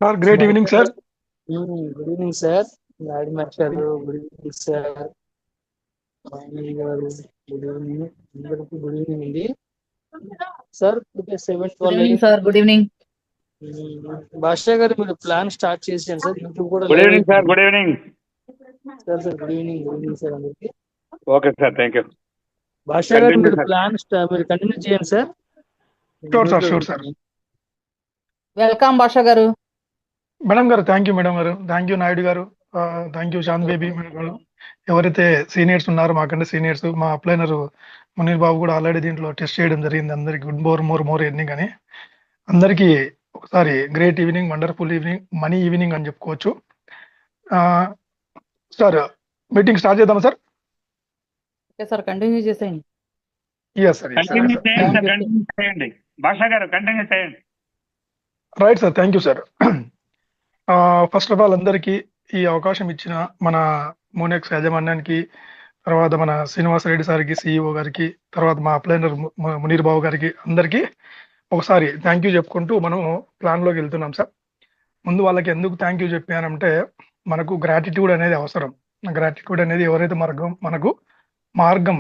Sir great evening sir. Good evening sir. Naidu master good evening sir. Vani garu good evening. అందరికి good evening అండి sir. Good evening sir. Good evening. Basha garu మీరు plan start చేసాను sir. YouTube కూడా good evening sir. Good evening sir. Good evening sir అందరికి. Okay sir, thank you. Basha garu మీరు plan మీరు continue చేయండి sir. Sure sir. Welcome భాషా గారు. మేడం గారు థ్యాంక్ యూ. మేడం గారు థ్యాంక్ యూ. నాయుడు గారు thank you. Shanth baby madam గారు, ఎవరైతే సీనియర్స్ ఉన్నారో మాకంటే సీనియర్స్, మా అప్లైనర్ మునీర్ బాబు కూడా ఆల్రెడీ దీంట్లో టెస్ట్ చేయడం జరిగింది. అందరికి గుడ్ మోర్ ఎర్నింగ్ అని. అందరికీ ఒకసారి great evening, wonderful evening, money evening అని చెప్పుకోవచ్చు. సార్ మీటింగ్ స్టార్ట్ చేద్దామా సార్? ఓకే సార్, కంటిన్యూ చేసేయండి. yes sir. చేయండి భాషా గారు, కంటిన్యూ చేయండి. Right sir, thank you sir. First of all అందరికీ ఈ అవకాశం ఇచ్చిన మన మోనెక్స్ యాజమాన్యానికి, తర్వాత మన శ్రీనివాసరెడ్డి సార్కి, సిఇఓ గారికి, తర్వాత మా అప్లైనర్ మునీర్ బాబు గారికి, అందరికీ ఒకసారి థ్యాంక్ యూ చెప్పుకుంటూ మనం ప్లాన్లోకి వెళ్తున్నాం సార్. ముందు వాళ్ళకి ఎందుకు థ్యాంక్ యూ చెప్పానంటే, మనకు గ్రాటిట్యూడ్ అనేది అవసరం. గ్రాటిట్యూడ్ అనేది ఎవరైతే మనకు మార్గం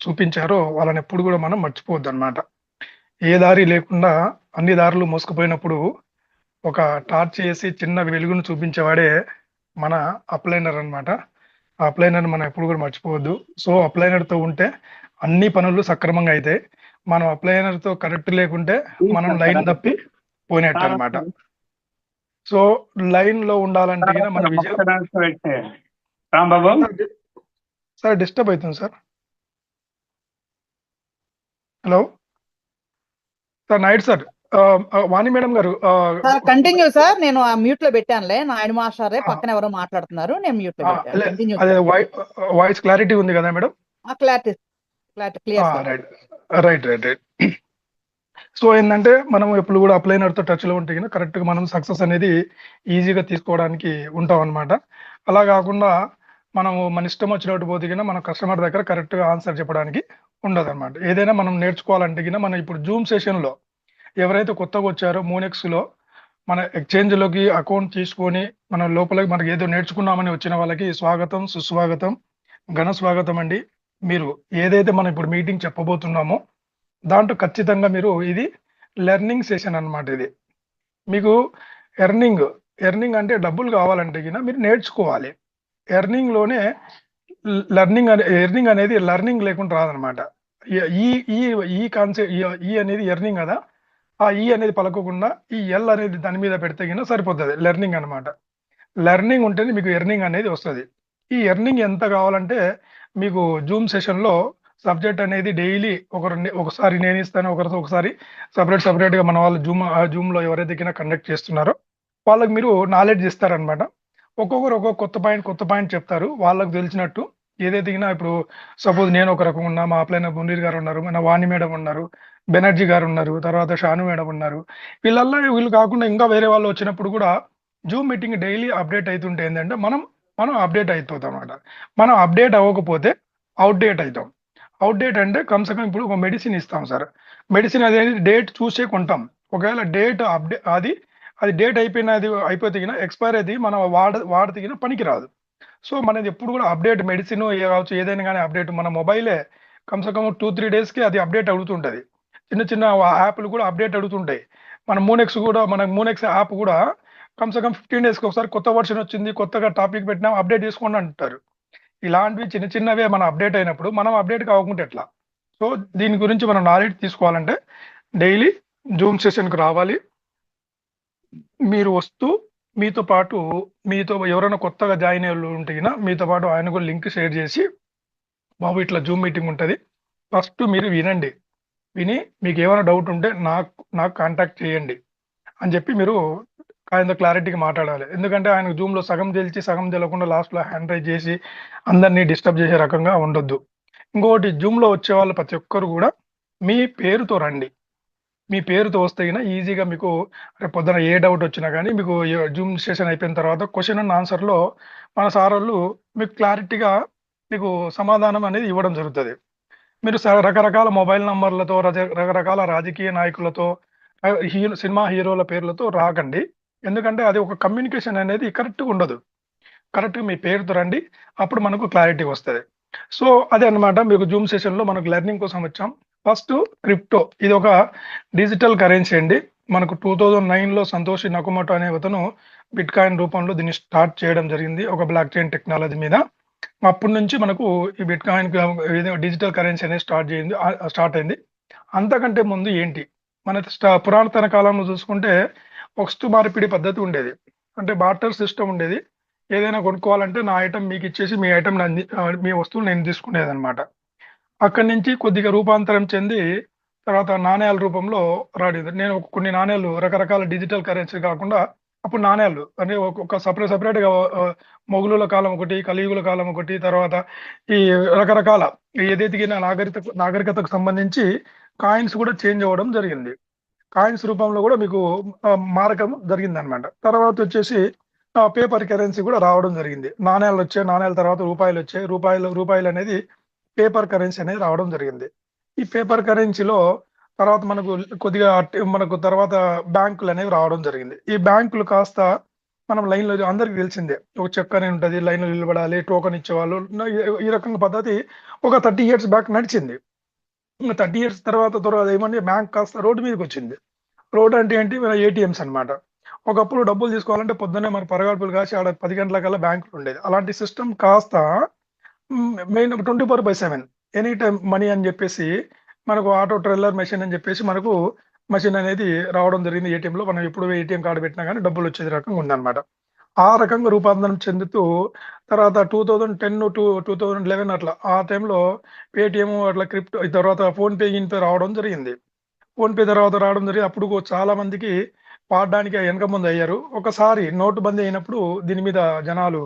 చూపించారో వాళ్ళని ఎప్పుడు కూడా మనం మర్చిపోవద్దు అనమాట. ఏ దారి లేకుండా అన్ని దారులు మోసుకుపోయినప్పుడు ఒక టార్చ్ చేసి చిన్న వెలుగును చూపించేవాడే మన అప్లైనర్ అనమాట. ఆ అప్లైనర్ మనం ఎప్పుడు కూడా మర్చిపోవద్దు. సో అప్లైనర్తో ఉంటే అన్ని పనులు సక్రమంగా అయితే, మనం అప్లైనర్తో కరెక్ట్ లేకుంటే మనం లైన్ తప్పి పోయినట్టు అనమాట. సో లైన్ లో ఉండాలంటే మన విజయం. సార్ డిస్టర్బ్ అవుతుంది sir. Hello sir. Naidu sir, Vani madam garu continue sir. నేను మ్యూట్ లో పెట్టానులే. నాయుడు మాస్టరే పక్కన ఎవరో మాట్లాడుతున్నారు, నేను మ్యూట్ లో పెట్టాను. అదే వాయిస్ క్లారిటీ ఉంది కదా madam? Clarity clear. Right. So ఏంటంటే మనం ఎప్పుడు కూడా అప్లైనర్తో టచ్లో ఉంటే కరెక్ట్గా మనం సక్సెస్ అనేది ఈజీగా తీసుకోవడానికి ఉంటాం అనమాట. అలా కాకుండా మనము మన ఇష్టం వచ్చినట్టు పోతే మన కస్టమర్ దగ్గర కరెక్ట్గా ఆన్సర్ చెప్పడానికి ఉండదు అనమాట. ఏదైనా మనం నేర్చుకోవాలంటే మనం ఇప్పుడు జూమ్ సెషన్లో ఎవరైతే కొత్తగా వచ్చారో మోనెక్స్లో మన ఎక్స్చేంజ్లోకి అకౌంట్ తీసుకొని మన లోపలికి మనకి ఏదో నేర్చుకున్నామని వచ్చిన వాళ్ళకి స్వాగతం, సుస్వాగతం, ఘన స్వాగతం అండి. మీరు ఏదైతే మనం ఇప్పుడు మీటింగ్ చెప్పబోతున్నామో దాంట్లో ఖచ్చితంగా మీరు ఇది లెర్నింగ్ సెషన్ అనమాట. ఇది మీకు ఎర్నింగ్ అంటే డబ్బులు కావాలంటే మీరు నేర్చుకోవాలి. ఎర్నింగ్లోనే ఎర్నింగ్ అనేది లెర్నింగ్ లేకుండా రాదనమాట. ఈ కాన్సెప్ట్ ఈ అనేది ఎర్నింగ్ కదా, ఆ ఈ అనేది పలకకుండా ఈ ఎల్ అనేది దాని మీద పెడితే సరిపోతుంది. లెర్నింగ్ అనమాట. లెర్నింగ్ ఉంటేనే మీకు ఎర్నింగ్ అనేది వస్తుంది. ఈ ఎర్నింగ్ ఎంత కావాలంటే మీకు జూమ్ సెషన్లో సబ్జెక్ట్ అనేది డైలీ ఒకసారి నేను ఇస్తాను, ఒకసారి సపరేట్గా మన వాళ్ళు జూమ్లో ఎవరైతే కండక్ట్ చేస్తున్నారో వాళ్ళకి మీరు నాలెడ్జ్ ఇస్తారనమాట. ఒక్కొక్కరు ఒక్కొక్క కొత్త పాయింట్ చెప్తారు వాళ్ళకు తెలిసినట్టు. ఏదైతే ఇప్పుడు సపోజ్ నేను ఒక రకం ఉన్నా, మా అప్లైనర్ మునీర్ గారు ఉన్నారు, మన వాణి మేడం ఉన్నారు, బెనర్జీ గారు ఉన్నారు, తర్వాత షాను మేడం ఉన్నారు. వీళ్ళు కాకుండా ఇంకా వేరే వాళ్ళు వచ్చినప్పుడు కూడా జూమ్ మీటింగ్ డైలీ అప్డేట్ అవుతుంటే ఏంటంటే మనం అప్డేట్ అయిపోతాం అనమాట. మనం అప్డేట్ అవ్వకపోతే అవుట్డేట్ అవుతాం. అవుట్డేట్ అంటే కమ్సకం ఇప్పుడు ఒక మెడిసిన్ ఇస్తాం సార్. మెడిసిన్ అనేది డేట్ చూసే కొంటాం. ఒకవేళ డేట్ అది డేట్ అయిపోతే ఎక్స్పైర్ అయితే మనం వాడితే పనికి రాదు. సో మనది ఎప్పుడు కూడా అప్డేట్, మెడిసిన్ కావచ్చు ఏదైనా కానీ అప్డేట్ మన మొబైలే కమ్సకం 2-3 డేస్కి అది అప్డేట్ అడుగుతుంటుంది. చిన్న యాప్లు కూడా అప్డేట్ అడుగుతుంటాయి. మన మోనెక్స్ యాప్ కూడా కమ్సకం 15 డేస్కి ఒకసారి కొత్త వర్షన్ వచ్చింది, కొత్తగా టాపిక్ పెట్టినా అప్డేట్ చేసుకోండి అంటారు. ఇలాంటివి చిన్నవే మనం అప్డేట్ అయినప్పుడు మనం అప్డేట్ కావకుంటే ఎట్లా? సో దీని గురించి మనం నాలెడ్జ్ తీసుకోవాలంటే డైలీ జూమ్ సెషన్కి రావాలి. మీరు వస్తూ మీతో ఎవరైనా కొత్తగా జాయిన్ అయ్యే ఉంటే మీతో పాటు ఆయన కూడా లింక్ షేర్ చేసి, బాబు ఇట్లా జూమ్ మీటింగ్ ఉంటుంది, ఫస్ట్ మీరు విని మీకు ఏమైనా డౌట్ ఉంటే నాకు కాంటాక్ట్ చేయండి అని చెప్పి మీరు ఆయన క్లారిటీగా మాట్లాడాలి. ఎందుకంటే ఆయన జూమ్లో సగం తెలిసి సగం తెలియకుండా లాస్ట్లో హ్యాండ్ రైజ్ చేసి అందరినీ డిస్టర్బ్ చేసే రకంగా ఉండొద్దు. ఇంకొకటి, జూమ్లో వచ్చే వాళ్ళు ప్రతి ఒక్కరు కూడా మీ పేరుతో రండి. మీ పేరుతో వస్తే ఈజీగా మీకు రేపు పొద్దున ఏ డౌట్ వచ్చినా కానీ మీకు జూమ్ సెషన్ అయిపోయిన తర్వాత క్వశ్చన్ అండ్ ఆన్సర్లో మన సార్ వాళ్ళు మీకు క్లారిటీగా మీకు సమాధానం అనేది ఇవ్వడం జరుగుతుంది. మీరు రకరకాల మొబైల్ నంబర్లతో, రకరకాల రాజకీయ నాయకులతో, సినిమా హీరోల పేర్లతో రాకండి. ఎందుకంటే అది ఒక కమ్యూనికేషన్ అనేది కరెక్ట్‌గా ఉండదు. కరెక్ట్‌గా మీ పేరుతో రండి. అప్పుడు మనకు క్లారిటీ వస్తది. సో, అదే అన్నమాట మీకు జూమ్ సెషన్‌లో మనకు లెర్నింగ్ కోసం వచ్చాం. ఫస్టు క్రిప్టో ఇది ఒక డిజిటల్ కరెన్సీ అండి. మనకు 2009లో సంతోషి నకమోటో అనే అతను బిట్‌కాయిన్ రూపంలో దీన్ని స్టార్ట్ చేయడం జరిగింది. ఒక బ్లాక్ చైన్ టెక్నాలజీ మీద. అప్పటి నుంచి మనకు ఈ బిట్‌కాయిన్ ఇది డిజిటల్ కరెన్సీ అనేది స్టార్ట్ అయింది. అంతకంటే ముందు ఏంటి? మన పురాతన కాలంలో చూసుకుంటే వస్తు మార్పిడి పద్ధతి ఉండేది. అంటే బార్టర్ సిస్టమ్ ఉండేది. ఏదైనా కొనుక్కోవాలంటే నా ఐటెమ్ మీకిచ్చేసి మీ ఐటెమ్ మీ వస్తువులు నేను తీసుకునేదన్నమాట. అక్కడి నుంచి కొద్దిగా రూపాంతరం చెంది తర్వాత నాణేల రూపంలో రాలేదు. నేను కొన్ని నాణేలు రకరకాల డిజిటల్ కరెన్సీ కాకుండా అప్పుడు నాణేలు అంటే ఒక సెపరేట్‌గా మొఘలుల కాలం ఒకటి, కలియుగుల కాలం ఒకటి, తర్వాత ఈ రకరకాల ఏదెదిగిన నాగరికతకు సంబంధించి కాయిన్స్ కూడా చేంజ్ అవ్వడం జరిగింది. కాయిన్స్ రూపంలో కూడా మీకు మారకం జరిగిందనమాట. తర్వాతొచ్చేసి పేపర్ కరెన్సీ కూడా రావడం జరిగింది. నాణేలొచ్చాయి. నాణేల తర్వాత రూపాయలొచ్చాయి. రూపాయలనేది పేపర్ కరెన్సీ అనేది రావడం జరిగింది. ఈ పేపర్ కరెన్సీలో తర్వాత మనకు తర్వాత బ్యాంకులనేవి రావడం జరిగింది. ఈ బ్యాంకులు కాస్త మనం లైన్‌లో అందరికి తెలిసిందే. ఒక చెక్ అని ఉంటది. లైన్‌లో నిలబడాలి. టోకెన్ ఇచ్చేవాళ్ళు. ఈ రకంగా పద్ధతి ఒక 30 ఇయర్స్ బ్యాక్ నడిచింది. 30 ఇయర్స్ తర్వాత ఏమంటే బ్యాంక్ కాస్త రోడ్డు మీదకొచ్చింది. రోడ్ అంటే ఏంటి? మన ఏటీఎమ్స్ అన్నమాట. ఒకప్పుడు డబ్బులు తీసుకోవాలంటే పొద్దున్నే మన పరగడుపులు కాసి ఆడ 10 గంటలకల్లా బ్యాంకులు ఉండేది. అలాంటి సిస్టమ్ కాస్త మెయిన్ 24/7 ఎనీ టైమ్ మనీ అని చెప్పేసి మనకు ఆటో ట్రెల్లర్ మెషిన్ అని చెప్పేసి మనకు మెషిన్ అనేది రావడం జరిగింది ఏటీఎంలో. మనం ఎప్పుడు ఏటీఎం కార్డ్ పెట్టినా గానీ డబ్బులొచ్చే రకంగా ఉందన్నమాట. ఆ రకంగా రూపాంతరం చెందుతూ తర్వాత 2010-2011 అట్లా ఆ టైంలో పేటీఎం అట్లా క్రిప్టో తర్వాత ఫోన్‌పే, గీన్‌పే రావడం జరిగింది. ఫోన్‌పే తర్వాత రావడం జరిగింది. అప్పుడు చాలా మందికి వాడడానికి వెనక ముందు అయ్యారు. ఒకసారి నోటుబందీ అయినప్పుడు దీని మీద జనాలు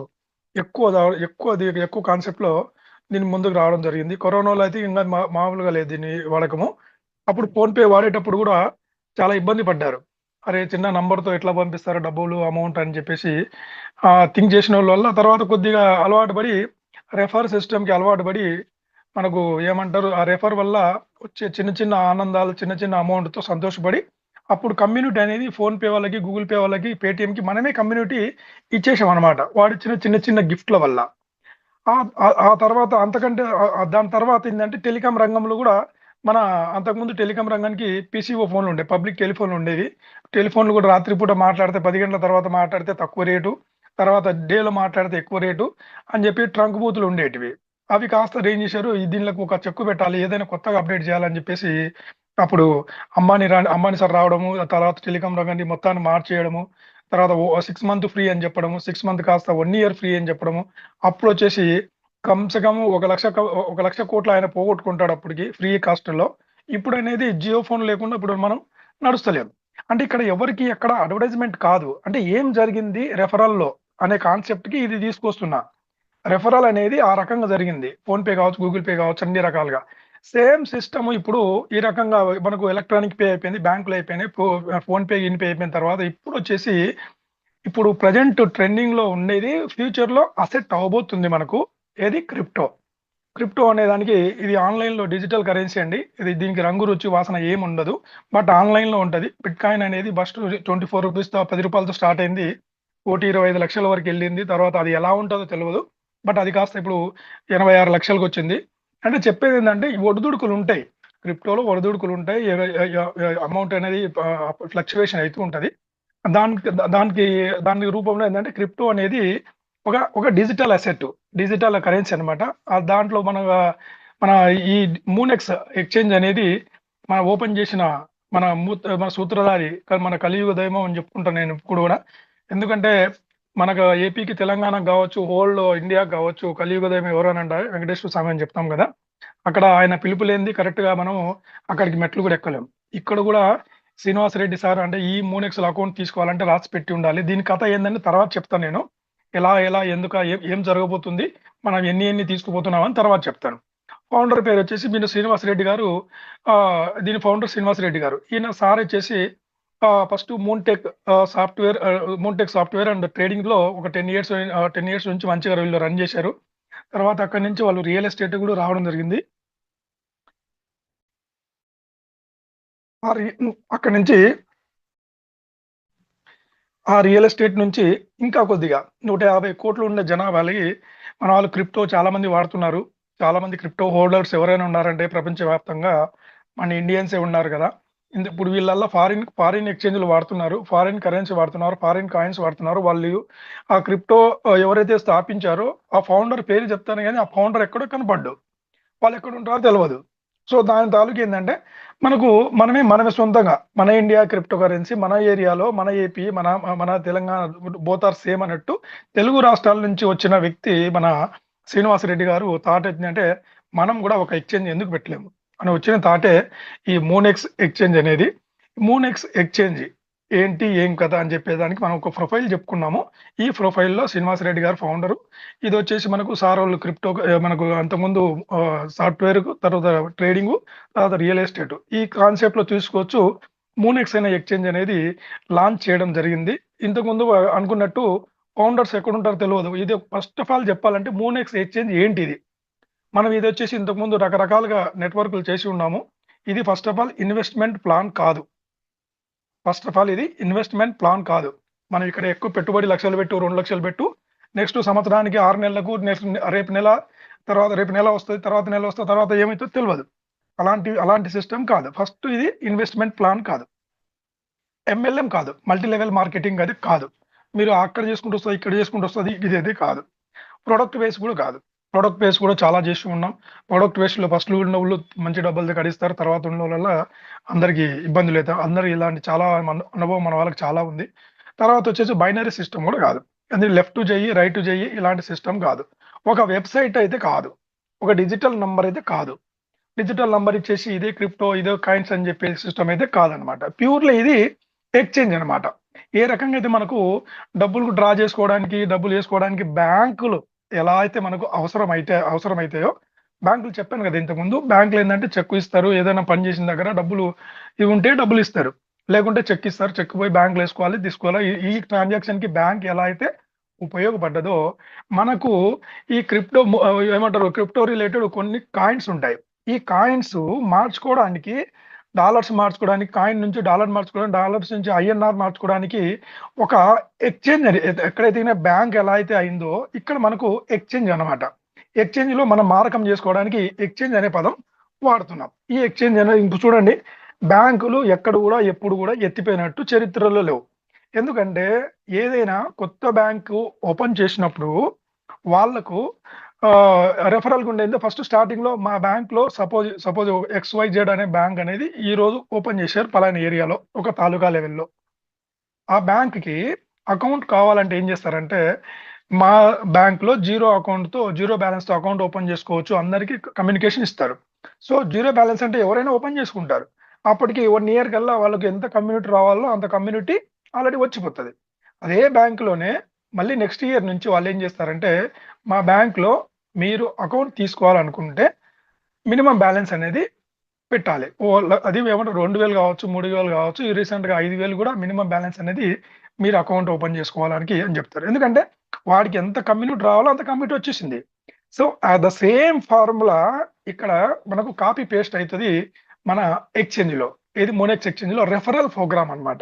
ఎక్కువ కాన్సెప్ట్‌లో దీని ముందుకు రావడం జరిగింది. కరోనాలో అయితే ఇంగా మామూలుగా లేదు దీని వాడకము. అప్పుడు ఫోన్‌పే వాడేటప్పుడు గూడా చాలా ఇబ్బంది పడ్డారు. అరే! చిన్న నంబర్‌తో ఎట్లా పంపిస్తారు డబ్బులు, అమౌంట్ అని చెప్పేసి థింక్ చేసినోళ్ళ వల్ల తర్వాత కొద్దిగా అలవాటు పడి రెఫర్ సిస్టమ్‌కి అలవాటు పడి మనకు ఏమంటారు? ఆ రెఫర్ వల్ల వచ్చే చిన్న చిన్న ఆనందాలు, చిన్న చిన్న అమౌంట్‌తో సంతోషపడి అప్పుడు కమ్యూనిటీ అనేది ఫోన్‌పే వాళ్ళకి, గూగుల్ పే వాళ్ళకి, పేటీఎంకి మనమే కమ్యూనిటీ ఇచ్చేసామనమాట. వాడిచ్చిన చిన్న చిన్న గిఫ్ట్‌ల వల్ల. ఆ తర్వాత అంతకంటే దాని తర్వాత ఏందంటే టెలికాం రంగంలో గూడా మన అంతకుముందు టెలికాం రంగానికి పీసీఓ ఫోన్‌లు ఉండేవి. పబ్లిక్ టెలిఫోన్‌లు ఉండేవి. టెలిఫోన్‌లు గూడా రాత్రి పూట మాట్లాడితే 10 గంటల తర్వాత మాట్లాడితే తక్కువ రేటు. తర్వాత డేలో మాట్లాడితే ఎక్కువ రేటు అని జెప్పి ట్రంక్ బూతులు ఉండేటివి. అవి కాస్త ఏం జేశారు దీనిలకు ఒక చెక్కు పెట్టాలి. ఏదైనా కొత్తగా అప్‌డేట్ జేయాలని జెప్పేసి అప్పుడు అంబానీ సార్ రావడము. తర్వాత టెలికాం రంగాన్ని మొత్తాన్ని మార్చేయడము. తర్వాత 6 మంత్ ఫ్రీ అని జెప్పడము. 6 మంత్ కాస్త 1 ఇయర్ ఫ్రీ అని జెప్పడము. అప్పుడొచ్చేసి కమ్‌సే కమ్ 1,00,000 కోట్లు ఆయన పోగొట్టుకుంటాడు అప్పటికి ఫ్రీ కాస్ట్‌లో. ఇప్పుడనేది జియో ఫోన్ లేకుండా ఇప్పుడు మనం నడుస్తలేం. అంటే ఇక్కడ ఎవరికీ ఎక్కడ అడ్వర్టైజ్‌మెంట్ కాదు. అంటే ఏం జరిగింది రెఫరల్‌లో అనే కాన్సెప్ట్‌కి ఇది తీసుకొస్తున్నా. రెఫరల్ అనేది ఆ రకంగా జరిగింది. ఫోన్‌పే కావచ్చు, గూగుల్ పే కావచ్చు అన్ని రకాలుగా. సేమ్ సిస్టమ్ ఇప్పుడు ఈ రకంగా మనకు ఎలక్ట్రానిక్ పే అయిపోయింది. బ్యాంకులు అయిపోయినాయి. ఫోన్‌పే, గీన్‌పే అయిపోయిన తర్వాత ఇప్పుడొచ్చేసి ఇప్పుడు ప్రెజెంట్ ట్రెండింగ్‌లో ఉండేది ఫ్యూచర్‌లో అసెట్ అవ్వబోతుంది మనకు. ఏది క్రిప్టో. క్రిప్టో అనేదానికి ఇది ఆన్‌లైన్‌లో డిజిటల్ కరెన్సీ అండి. దీనికి రంగు, రుచి, వాసన ఏముండదు. బట్ ఆన్‌లైన్‌లో ఉంటది. బిట్‌కాయిన్ అనేది ఫస్ట్ రూ. 24తో ₹10తో స్టార్ట్ అయింది. 1,25,00,000 వరకెళ్ళింది. తర్వాత అది ఎలా ఉంటదో తెలవదు. బట్ అది కాస్త ఇప్పుడు 86,00,000కొచ్చింది. అంటే చెప్పేదేంటంటే ఈ ఒడిదుడుకులుంటాయి. క్రిప్టోలో ఒడిదుడుకులుంటాయి. ఎ ఎ య య అమౌంట్ అనేది ఫ్లక్చుయేషన్ అయితూ ఉంటది. దానికి దానికి దాని రూపంలో ఏందంటే క్రిప్టో అనేది ఒక డిజిటల్ అసెట్. డిజిటల్ కరెన్సీ అన్నమాట. దాంట్లో మన ఈ మూనెక్స్ ఎక్స్‌చేంజ్ అనేది మనం ఓపెన్ చేసిన మన సూత్రధారి మన కలియుగ దైవం అని చెప్పుకుంటాను నేను ఇప్పుడు గూడా. ఎందుకంటే మనకు ఏపీకి, తెలంగాణకు గావచ్చు, హోల్ ఇండియాకి గావచ్చు కలియుగ దైవం ఎవరనంటే వెంకటేశ్వర స్వామి అని చెప్తాం గదా! అక్కడ ఆయన పిలుపు లేనిది కరెక్ట్‌గా మనం అక్కడికి మెట్లు గూడా ఎక్కలేం. ఇక్కడ గూడా శ్రీనివాసరెడ్డి సార్ అంటే ఈ మూనెక్స్‌లో అకౌంట్ తీసుకోవాలంటే రాసిపెట్టి ఉండాలి. దీని కథ ఏందని తర్వాత చెప్తాను నేను. ఎలా ఎందుక ఏం జరగబోతుంది? మనం ఎన్ని తీసుకుపోతున్నాం అని తర్వాత చెప్తాను. ఫౌండర్ పేరొచ్చేసి వీళ్ళు శ్రీనివాసరెడ్డి గారు. దీని ఫౌండర్ శ్రీనివాసరెడ్డి గారు. ఈయన సార్ వచ్చేసి ఫస్ట్ మూన్‌టెక్ సాఫ్ట్‌వేర్ అండ్ ట్రేడింగ్‌లో ఒక 10 ఇయర్స్ నుంచి మంచిగా వీళ్ళు రన్ చేశారు. తర్వాత అక్కడి నుంచి వాళ్ళు రియల్ ఎస్టేట్ కూడా రావడం జరిగింది. అక్కడి నుంచి ఆ రియల్ ఎస్టేట్ నుంచి ఇంకా కొద్దిగా 150 కోట్లు ఉన్న జనాభాకి మన వాళ్ళు క్రిప్టో చాలా మంది వాడుతున్నారు. చాలా మంది క్రిప్టో హోల్డర్స్ ఎవరైనా ఉన్నారంటే ప్రపంచవ్యాప్తంగా మన ఇండియన్సే ఉన్నారు కదా. ఇప్పుడు వీళ్ళల్లో ఫారిన్ ఎక్స్చేంజ్లు వాడుతున్నారు, ఫారిన్ కరెన్సీ వాడుతున్నారు, ఫారిన్ కాయిన్స్ వాడుతున్నారు. వాళ్ళు ఆ క్రిప్టో ఎవరైతే స్థాపించారో ఆ ఫౌండర్ పేరు చెప్తాను కానీ ఆ ఫౌండర్ ఎక్కడో కనపడ్డు, వాళ్ళు ఎక్కడ ఉంటారో తెలియదు. సో దాని తాలూకు ఏంటంటే మనమే సొంతంగా మన ఇండియా క్రిప్టో కరెన్సీ మన ఏరియాలో మన ఏపీ మన తెలంగాణ బోత్ ఆర్ సేమ్ అన్నట్టు తెలుగు రాష్ట్రాల నుంచి వచ్చిన వ్యక్తి మన శ్రీనివాసరెడ్డి గారు థాట్ ఏంటంటే మనం కూడా ఒక ఎక్స్చేంజ్ ఎందుకు పెట్టలేము అని వచ్చిన థాటే ఈ మూనెక్స్ ఎక్స్చేంజ్ అనేది. మూనెక్స్ ఎక్స్చేంజ్ ఏంటి ఏం కదా అని చెప్పేదానికి మనం ఒక ప్రొఫైల్ చెప్పుకున్నాము. ఈ ప్రొఫైల్లో శ్రీనివాసరెడ్డి గారు ఫౌండరు. ఇది వచ్చేసి మనకు సార్ వాళ్ళు క్రిప్టో మనకు అంతకుముందు సాఫ్ట్వేర్, తర్వాత ట్రేడింగ్, తర్వాత రియల్ ఎస్టేట్ ఈ కాన్సెప్ట్ లో తీసుకోవచ్చు. మూనెక్స్ అనే ఎక్స్చేంజ్ అనేది లాంచ్ చేయడం జరిగింది. ఇంతకుముందు అనుకున్నట్టు ఫౌండర్స్ ఎక్కడ ఉంటారో తెలియదు. ఇది ఫస్ట్ ఆఫ్ ఆల్ చెప్పాలంటే మూనెక్స్ ఎక్స్చేంజ్ ఏంటి ఇది. మనం ఇది వచ్చేసి ఇంతకుముందు రకరకాలుగా నెట్వర్క్లు చేసి ఉన్నాము. ఇది first of all investment plan కాదు. ఫస్ట్ ఆఫ్ ఆల్ ఇది ఇన్వెస్ట్మెంట్ ప్లాన్ కాదు. మనం ఇక్కడ ఎక్కువ పెట్టుబడి లక్షలు పెట్టు, 2 లక్షలు పెట్టు, నెక్స్ట్ సంవత్సరానికి 6 నెలలకు, నెక్స్ట్ రేపు నెల వస్తుంది, తర్వాత నెల వస్తుంది, తర్వాత ఏమవుతుందో తెలియదు. అలాంటి సిస్టమ్ కాదు. ఫస్ట్ ఇది ఇన్వెస్ట్మెంట్ ప్లాన్ కాదు, MLM కాదు, మల్టీ లెవెల్ మార్కెటింగ్ అది కాదు. మీరు అక్కడ చేసుకుంటూ వస్తుంది, ఇక్కడ చేసుకుంటూ వస్తుంది, ఇది కాదు. ప్రొడక్ట్ బేస్ కూడా కాదు. ప్రొడక్ట్ బేస్ కూడా చాలా చేసి ఉన్నాం. ప్రొడక్ట్ బేస్లో ఫస్ట్ ఉన్న వాళ్ళు మంచి డబ్బులు కడిస్తారు, తర్వాత ఉన్న వాళ్ళ అందరికీ ఇబ్బందులు అవుతాయి. అందరూ ఇలాంటి చాలా అనుభవం మన వాళ్ళకి చాలా ఉంది. తర్వాత వచ్చేసి బైనరీ సిస్టమ్ కూడా కాదు. అది లెఫ్ట్ చెయ్యి రైట్ చెయ్యి ఇలాంటి సిస్టమ్ కాదు. ఒక వెబ్సైట్ అయితే కాదు, ఒక డిజిటల్ నంబర్ అయితే కాదు. డిజిటల్ నంబర్ ఇచ్చేసి ఇదే క్రిప్టో ఇదే కాయిన్స్ అని చెప్పే సిస్టమ్ అయితే కాదనమాట. ప్యూర్లీ ఇది ఎక్స్చేంజ్ అనమాట. ఏ రకంగా అయితే మనకు డబ్బులు డ్రా చేసుకోవడానికి, డబ్బులు వేసుకోవడానికి బ్యాంకులు ఎలా అయితే మనకు అవసరమైతాయో, బ్యాంకులు చెప్పాను కదా ఇంతకుముందు, బ్యాంకులు ఏంటంటే చెక్ ఇస్తారు, ఏదైనా పని చేసిన దగ్గర డబ్బులు ఇవి ఉంటే డబ్బులు ఇస్తారు, లేకుంటే చెక్ ఇస్తారు, చెక్ పోయి బ్యాంకులు వేసుకోవాలి, తీసుకోవాలి. ఈ ట్రాన్సాక్షన్ కి బ్యాంక్ ఎలా అయితే ఉపయోగపడ్డదో మనకు ఈ క్రిప్టో రిలేటెడ్ కొన్ని కాయిన్స్ ఉంటాయి. ఈ కాయిన్స్ మార్చుకోవడానికి, డాలర్స్ మార్చుకోవడానికి, కాయిన్ నుంచి డాలర్ మార్చుకోవడానికి, డాలర్స్ నుంచి INR మార్చుకోవడానికి ఒక ఎక్స్చేంజ్ ఎక్కడైతే బ్యాంక్ ఎలా అయితే అయిందో ఇక్కడ మనకు ఎక్స్చేంజ్ అనమాట. ఎక్స్చేంజ్ లో మనం మారకం చేసుకోవడానికి ఎక్స్చేంజ్ అనే పదం వాడుతున్నాం. ఈ ఎక్స్చేంజ్ అనేది ఇప్పుడు చూడండి, బ్యాంకులు ఎక్కడ కూడా ఎప్పుడు కూడా ఎత్తిపోయినట్టు చరిత్రలో లేవు. ఎందుకంటే ఏదైనా కొత్త బ్యాంకు ఓపెన్ చేసినప్పుడు వాళ్లకు రెఫరల్ ఉండేది. ఫస్ట్ స్టార్టింగ్ లో మా బ్యాంక్ లో సపోజ్ XYZ అనే బ్యాంక్ అనేది ఈ రోజు ఓపెన్ చేశారు పలానా ఏరియాలో, ఒక తాలూకా లెవెల్లో. ఆ బ్యాంక్ కి అకౌంట్ కావాలంటే ఏం చేస్తారంటే, మా బ్యాంక్ లో జీరో బ్యాలెన్స్ తో అకౌంట్ ఓపెన్ చేసుకోవచ్చు, అందరికి కమ్యూనికేషన్ ఇస్తారు. సో జీరో బ్యాలెన్స్ అంటే ఎవరైనా ఓపెన్ చేసుకుంటారు. అప్పటికి 1 year కల్లా వాళ్ళకి ఎంత కమ్యూనిటీ రావాలో అంత కమ్యూనిటీ ఆల్రెడీ వచ్చిపోతుంది. అదే బ్యాంకులోనే మళ్ళీ నెక్స్ట్ ఇయర్ నుంచి వాళ్ళు ఏం చేస్తారంటే, మా బ్యాంక్లో మీరు అకౌంట్ తీసుకోవాలనుకుంటే మినిమం బ్యాలెన్స్ అనేది పెట్టాలి. అది ఏమంటారు 2000 కావచ్చు, 3000 కావచ్చు, రీసెంట్గా 5000 కూడా మినిమం బ్యాలెన్స్ అనేది మీరు అకౌంట్ ఓపెన్ చేసుకోవడానికి అని చెప్తారు. ఎందుకంటే వాడికి ఎంత కమ్యూనిటీ రావాలో అంత కమ్యూనిటీ వచ్చేసింది. సో ద సేమ్ ఫార్ములా ఇక్కడ మనకు కాపీ పేస్ట్ అవుతుంది మన ఎక్స్చేంజ్లో. ఇది మోనెక్స్ ఎక్స్చేంజ్లో రెఫరల్ ప్రోగ్రామ్ అనమాట.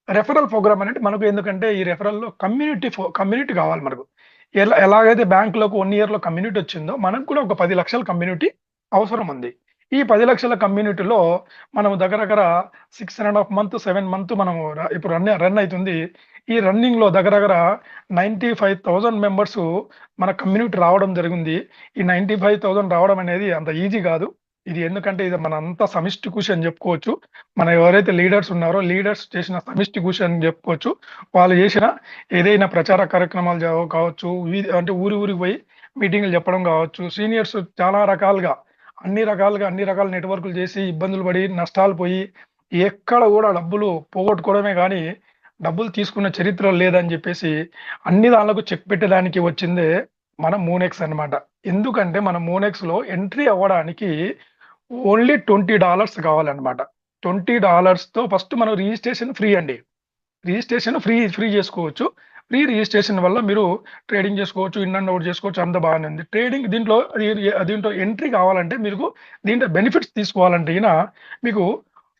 రెఫరల్ ప్రోగ్రామ్ అంటే మనకు ఎందుకంటే ఈ రెఫరల్లో కమ్యూనిటీ కావాలి మనకు. ఎలాగైతే బ్యాంకులకు 1 year లో కమ్యూనిటీ వచ్చిందో మనకు కూడా ఒక 10 లక్షల కమ్యూనిటీ అవసరం ఉంది. ఈ 10 లక్షల కమ్యూనిటీలో మనం దగ్గర 6.5 months 7 months మనం ఇప్పుడు రన్ అవుతుంది. ఈ రన్నింగ్ లో దగ్గర 95,000 మెంబర్స్ మన కమ్యూనిటీ రావడం జరిగింది. ఈ 95,000 రావడం అనేది అంత ఈజీ కాదు. ఇది ఎందుకంటే ఇది మన అంతా సమిష్టి కృషి అని చెప్పుకోవచ్చు. మన ఎవరైతే లీడర్స్ ఉన్నారో లీడర్స్ చేసిన సమిష్టి కృషి అని చెప్పుకోవచ్చు. వాళ్ళు చేసిన ఏదైనా ప్రచార కార్యక్రమాలు కావచ్చు, అంటే ఊరికి పోయి మీటింగ్లు చెప్పడం కావచ్చు, సీనియర్స్ చాలా రకాలుగా అన్ని రకాల నెట్వర్క్లు చేసి ఇబ్బందులు పడి నష్టాలు పోయి ఎక్కడ కూడా డబ్బులు పోగొట్టుకోవడమే కానీ డబ్బులు తీసుకున్న చరిత్ర లేదని చెప్పేసి అన్ని దానిలకు చెక్ పెట్టడానికి వచ్చిందే మన మూనెక్స్ అన్నమాట. ఎందుకంటే మన మూనెక్స్ లో ఎంట్రీ అవ్వడానికి ఓన్లీ $20 కావాలన్నమాట. $20 తో ఫస్ట్ మనం రిజిస్ట్రేషన్ ఫ్రీ అండి. రిజిస్ట్రేషన్ ఫ్రీ చేసుకోవచ్చు. ఫ్రీ రిజిస్ట్రేషన్ వల్ల మీరు ట్రేడింగ్ చేసుకోవచ్చు, ఇన్ అండ్ అవుట్ చేసుకోవచ్చు, అంత బాగానే ఉంది. ట్రేడింగ్ దీంట్లో ఎంట్రీ కావాలంటే మీకు దీంట్లో బెనిఫిట్స్ తీసుకోవాలంటే మీకు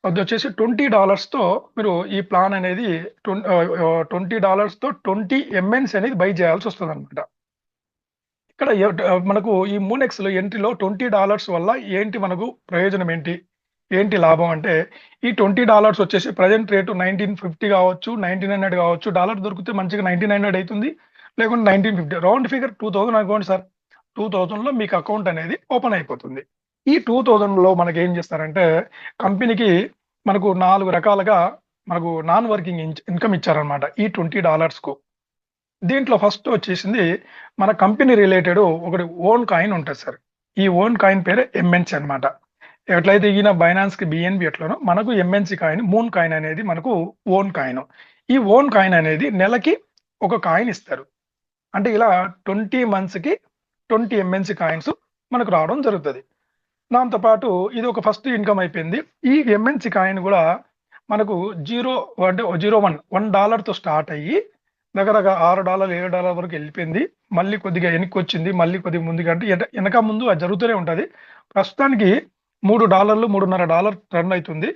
అది వచ్చేసి $20తో మీరు ఈ ప్లాన్ అనేది $20తో 20 ఎంఎన్స్ అనేది బై చేయాల్సి వస్తుంది అనమాట. ఇక్కడ మనకు ఈ మూనెక్స్లో ఎంట్రీలో $20 వల్ల ఏంటి మనకు ప్రయోజనం ఏంటి లాభం అంటే, ఈ $20 వచ్చేసి ప్రజెంట్ రేటు 1950 కావచ్చు, 1900 కావచ్చు. డాలర్ దొరికితే మంచిగా 1900 అవుతుంది, లేకుంటే 1950. రౌండ్ ఫిగర్ 2000 అనుకోండి సార్. 2000లో మీకు అకౌంట్ అనేది ఓపెన్ అయిపోతుంది. ఈ 2000లో మనకి ఏం చేస్తారంటే, కంపెనీకి మనకు 4 రకాలుగా మనకు నాన్ వర్కింగ్ ఇన్కమ్ ఇచ్చారనమాట ఈ $20కు. దీంట్లో ఫస్ట్ వచ్చేసింది మన కంపెనీ రిలేటెడ్ ఒకటి ఓన్ కాయిన్ ఉంటుంది సార్. ఈ ఓన్ కాయిన్ పేరు ఎంఎన్సీ అనమాట. ఎట్లయితే ఈయన బైనాన్స్కి బిఎన్బి ఎట్లనో మనకు ఎంఎన్సీ కాయిన్, మూన్ కాయిన్ అనేది మనకు ఓన్ కాయిన్. ఈ ఓన్ కాయిన్ అనేది నెలకి ఒక కాయిన్ ఇస్తారు. అంటే ఇలా 20 మంత్స్కి 20 ఎంఎన్సీ కాయిన్స్ మనకు రావడం జరుగుతుంది. దాంతో పాటు ఇది ఒక ఫస్ట్ ఇన్కమ్ అయిపోయింది. ఈ ఎంఎన్సీ కాయిన్ కూడా మనకు $1తో స్టార్ట్ అయ్యి దగ్గర $6 $7 వరకు వెళ్ళిపోయింది. మళ్ళీ కొద్దిగా వెనక్కి వచ్చింది, మళ్ళీ కొద్దిగా ముందుగా, అంటే వెనక ముందు అది జరుగుతూనే ఉంటుంది. ప్రస్తుతానికి $3 $3.5 రన్ అవుతుంది.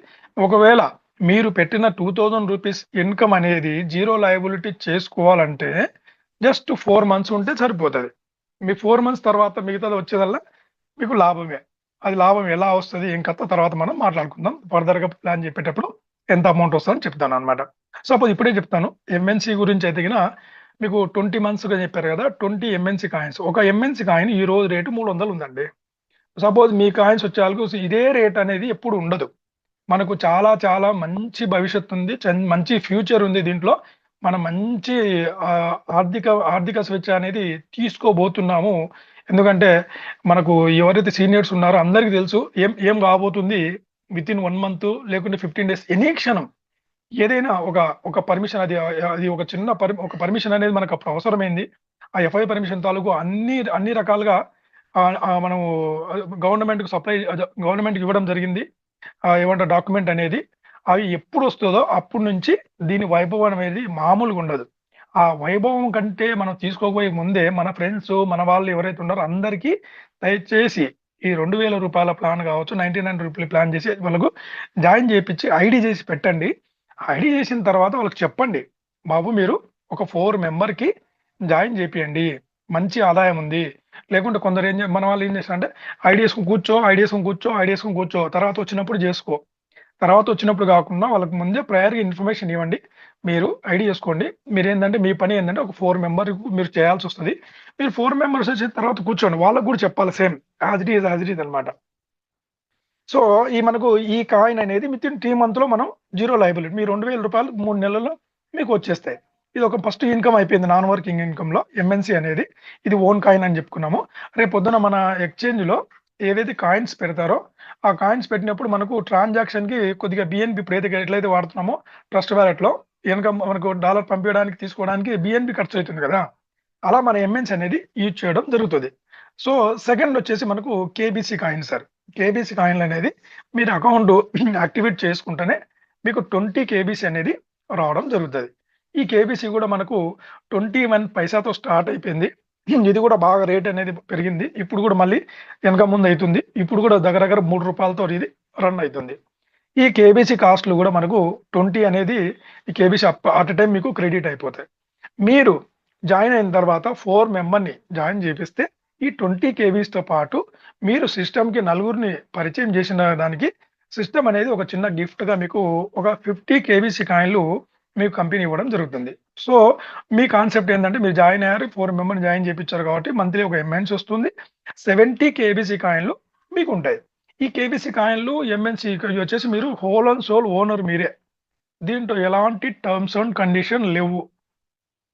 ఒకవేళ మీరు పెట్టిన 2000 రూపీస్ ఇన్కమ్ అనేది జీరో లయబిలిటీ చేసుకోవాలంటే జస్ట్ 4 మంత్స్ ఉంటే సరిపోతుంది. మీ 4 మంత్స్ తర్వాత మిగతాది వచ్చేదల్లా మీకు లాభమే. అది లాభం ఎలా వస్తుంది ఏం కథ తర్వాత మనం మాట్లాడుకుందాం. ఫర్దర్గా ప్లాన్ చెప్పేటప్పుడు ఎంత అమౌంట్ వస్తుందని చెప్తాను అనమాట. సపోజ్ ఇప్పుడే చెప్తాను. ఎంఎన్సీ గురించి అయితే మీకు 20 మంత్స్గా చెప్పారు కదా, 20 ఎంఎన్సీ కాయిన్స్. ఒక ఎంఎన్సీ కాయిన్ ఈ రోజు రేటు 300 ఉందండి. సపోజ్ మీ కాయిన్స్ వచ్చేందుకు ఇదే రేట్ అనేది ఎప్పుడు ఉండదు. మనకు చాలా చాలా మంచి భవిష్యత్తు ఉంది, మంచి ఫ్యూచర్ ఉంది దీంట్లో. మనం మంచి ఆర్థిక స్వేచ్ఛ అనేది తీసుకోబోతున్నాము. ఎందుకంటే మనకు ఎవరైతే సీనియర్స్ ఉన్నారో అందరికీ తెలుసు ఏం కాబోతుంది. విత్ ఇన్ 1 మంత్ లేకుంటే 15 days ఎనీ క్షణం ఏదైనా ఒక పర్మిషన్, అది ఒక చిన్న ఒక పర్మిషన్ అనేది మనకు అప్పుడు అవసరమైంది. ఆ ఎఫ్ఐ పర్మిషన్ తాలూకు అన్ని రకాలుగా మనము గవర్నమెంట్కి ఇవ్వడం జరిగింది. ఏమంటారు డాక్యుమెంట్ అనేది. అవి ఎప్పుడు వస్తుందో అప్పటి నుంచి దీని వైభవం అనేది మామూలుగా ఉండదు. ఆ వైభవం కంటే మనం తీసుకోబోయే ముందే మన ఫ్రెండ్స్, మన వాళ్ళు ఎవరైతే ఉన్నారో అందరికీ దయచేసి ఈ $2000 ప్లాన్ కావచ్చు, 99 రూపీల ప్లాన్ చేసి వాళ్ళకు జాయిన్ చేయించి ఐడి చేసి పెట్టండి. ఐడి చేసిన తర్వాత వాళ్ళకి చెప్పండి, బాబు మీరు ఒక 4 మెంబర్కి జాయిన్ చేపియండి, మంచి ఆదాయం ఉంది. లేకుంటే కొందరు మన వాళ్ళు ఏం చేస్తారంటే ఐడి వేసుకుని కూర్చో, తర్వాత వచ్చినప్పుడు చేసుకో. తర్వాత వచ్చినప్పుడు కాకుండా వాళ్ళకి ముందే ప్రయర్గా ఇన్ఫర్మేషన్ ఇవ్వండి. మీరు ఐడి చేసుకోండి. మీరు ఏంటంటే మీ పని ఏంటంటే ఒక 4 మెంబర్ మీరు చేయాల్సి వస్తుంది. మీరు 4 మెంబర్స్ వచ్చిన తర్వాత కూర్చోండి, వాళ్ళకు కూడా చెప్పాలి సేమ్ యాజ్ ఇట్ ఈజ్ అనమాట. సో మనకు ఈ కాయిన్ అనేది విత్ ఇన్ 3 మంత్లో మనం జీరో లయబిలిటీ, మీ $2000 3 నెలల్లో మీకు వచ్చేస్తాయి. ఇది ఒక ఫస్ట్ ఇన్కమ్ అయిపోయింది నాన్ వర్కింగ్ ఇన్కమ్లో ఎంఎన్సీ అనేది. ఇది ఓన్ కాయిన్ అని చెప్పుకున్నాము. రేపు పొద్దున మన ఎక్స్చేంజ్లో ఏదైతే కాయిన్స్ పెడతారో ఆ కాయిన్స్ పెట్టినప్పుడు మనకు ట్రాన్సాక్షన్కి కొద్దిగా బిఎన్బి ఎట్లయితే వాడుతున్నామో ట్రస్ట్ వ్యాలెట్లో వెనక మనకు డాలర్ పంపించడానికి తీసుకోవడానికి బిఎన్బి ఖర్చు అవుతుంది కదా, అలా మన ఎంఎన్సీ అనేది యూజ్ చేయడం జరుగుతుంది. సో సెకండ్ వచ్చేసి మనకు కేబీసీ కాయిన్ సార్. కేబీసీ కాయిన్లు అనేది మీరు అకౌంట్ యాక్టివేట్ చేసుకుంటేనే మీకు 20 కేబీసీ అనేది రావడం జరుగుతుంది. ఈ కేబీసీ కూడా మనకు 21 పైసాతో స్టార్ట్ అయిపోయింది. ఇది కూడా బాగా రేట్ అనేది పెరిగింది. ఇప్పుడు కూడా మళ్ళీ వెనక ముందు అవుతుంది. ఇప్పుడు కూడా దగ్గర $3 ఇది రన్ అవుతుంది. ఈ కేబీసీ కాస్ట్లు కూడా మనకు 20 అనేది ఈ కేబీసీ అట్ టైం మీకు క్రెడిట్ అయిపోతాయి. మీరు జాయిన్ అయిన తర్వాత 4 మెంబర్ని జాయిన్ చేపిస్తే ఈ 20 కేబీస్తో పాటు మీరు సిస్టమ్కి 4గురిని పరిచయం చేసిన దానికి సిస్టమ్ అనేది ఒక చిన్న గిఫ్ట్గా మీకు ఒక 50 కేబీసీ కాయిన్లు మీకు కంపెనీ ఇవ్వడం జరుగుతుంది. సో మీ కాన్సెప్ట్ ఏంటంటే మీరు జాయిన్ అయ్యారు, 4 మెంబర్ని జాయిన్ చేయించారు కాబట్టి మంత్లీ ఒక ఎంఎన్సీ వస్తుంది. 70 కేబీసీ కాయిన్లు మీకు ఉంటాయి. ఈ కేబీసీ కాయిన్లు ఎంఎన్సీ వచ్చేసి మీరు హోల్ అండ్ సోల్ ఓనర్ మీరే. దీంట్లో ఎలాంటి టర్మ్స్ అండ్ కండిషన్ లేవు.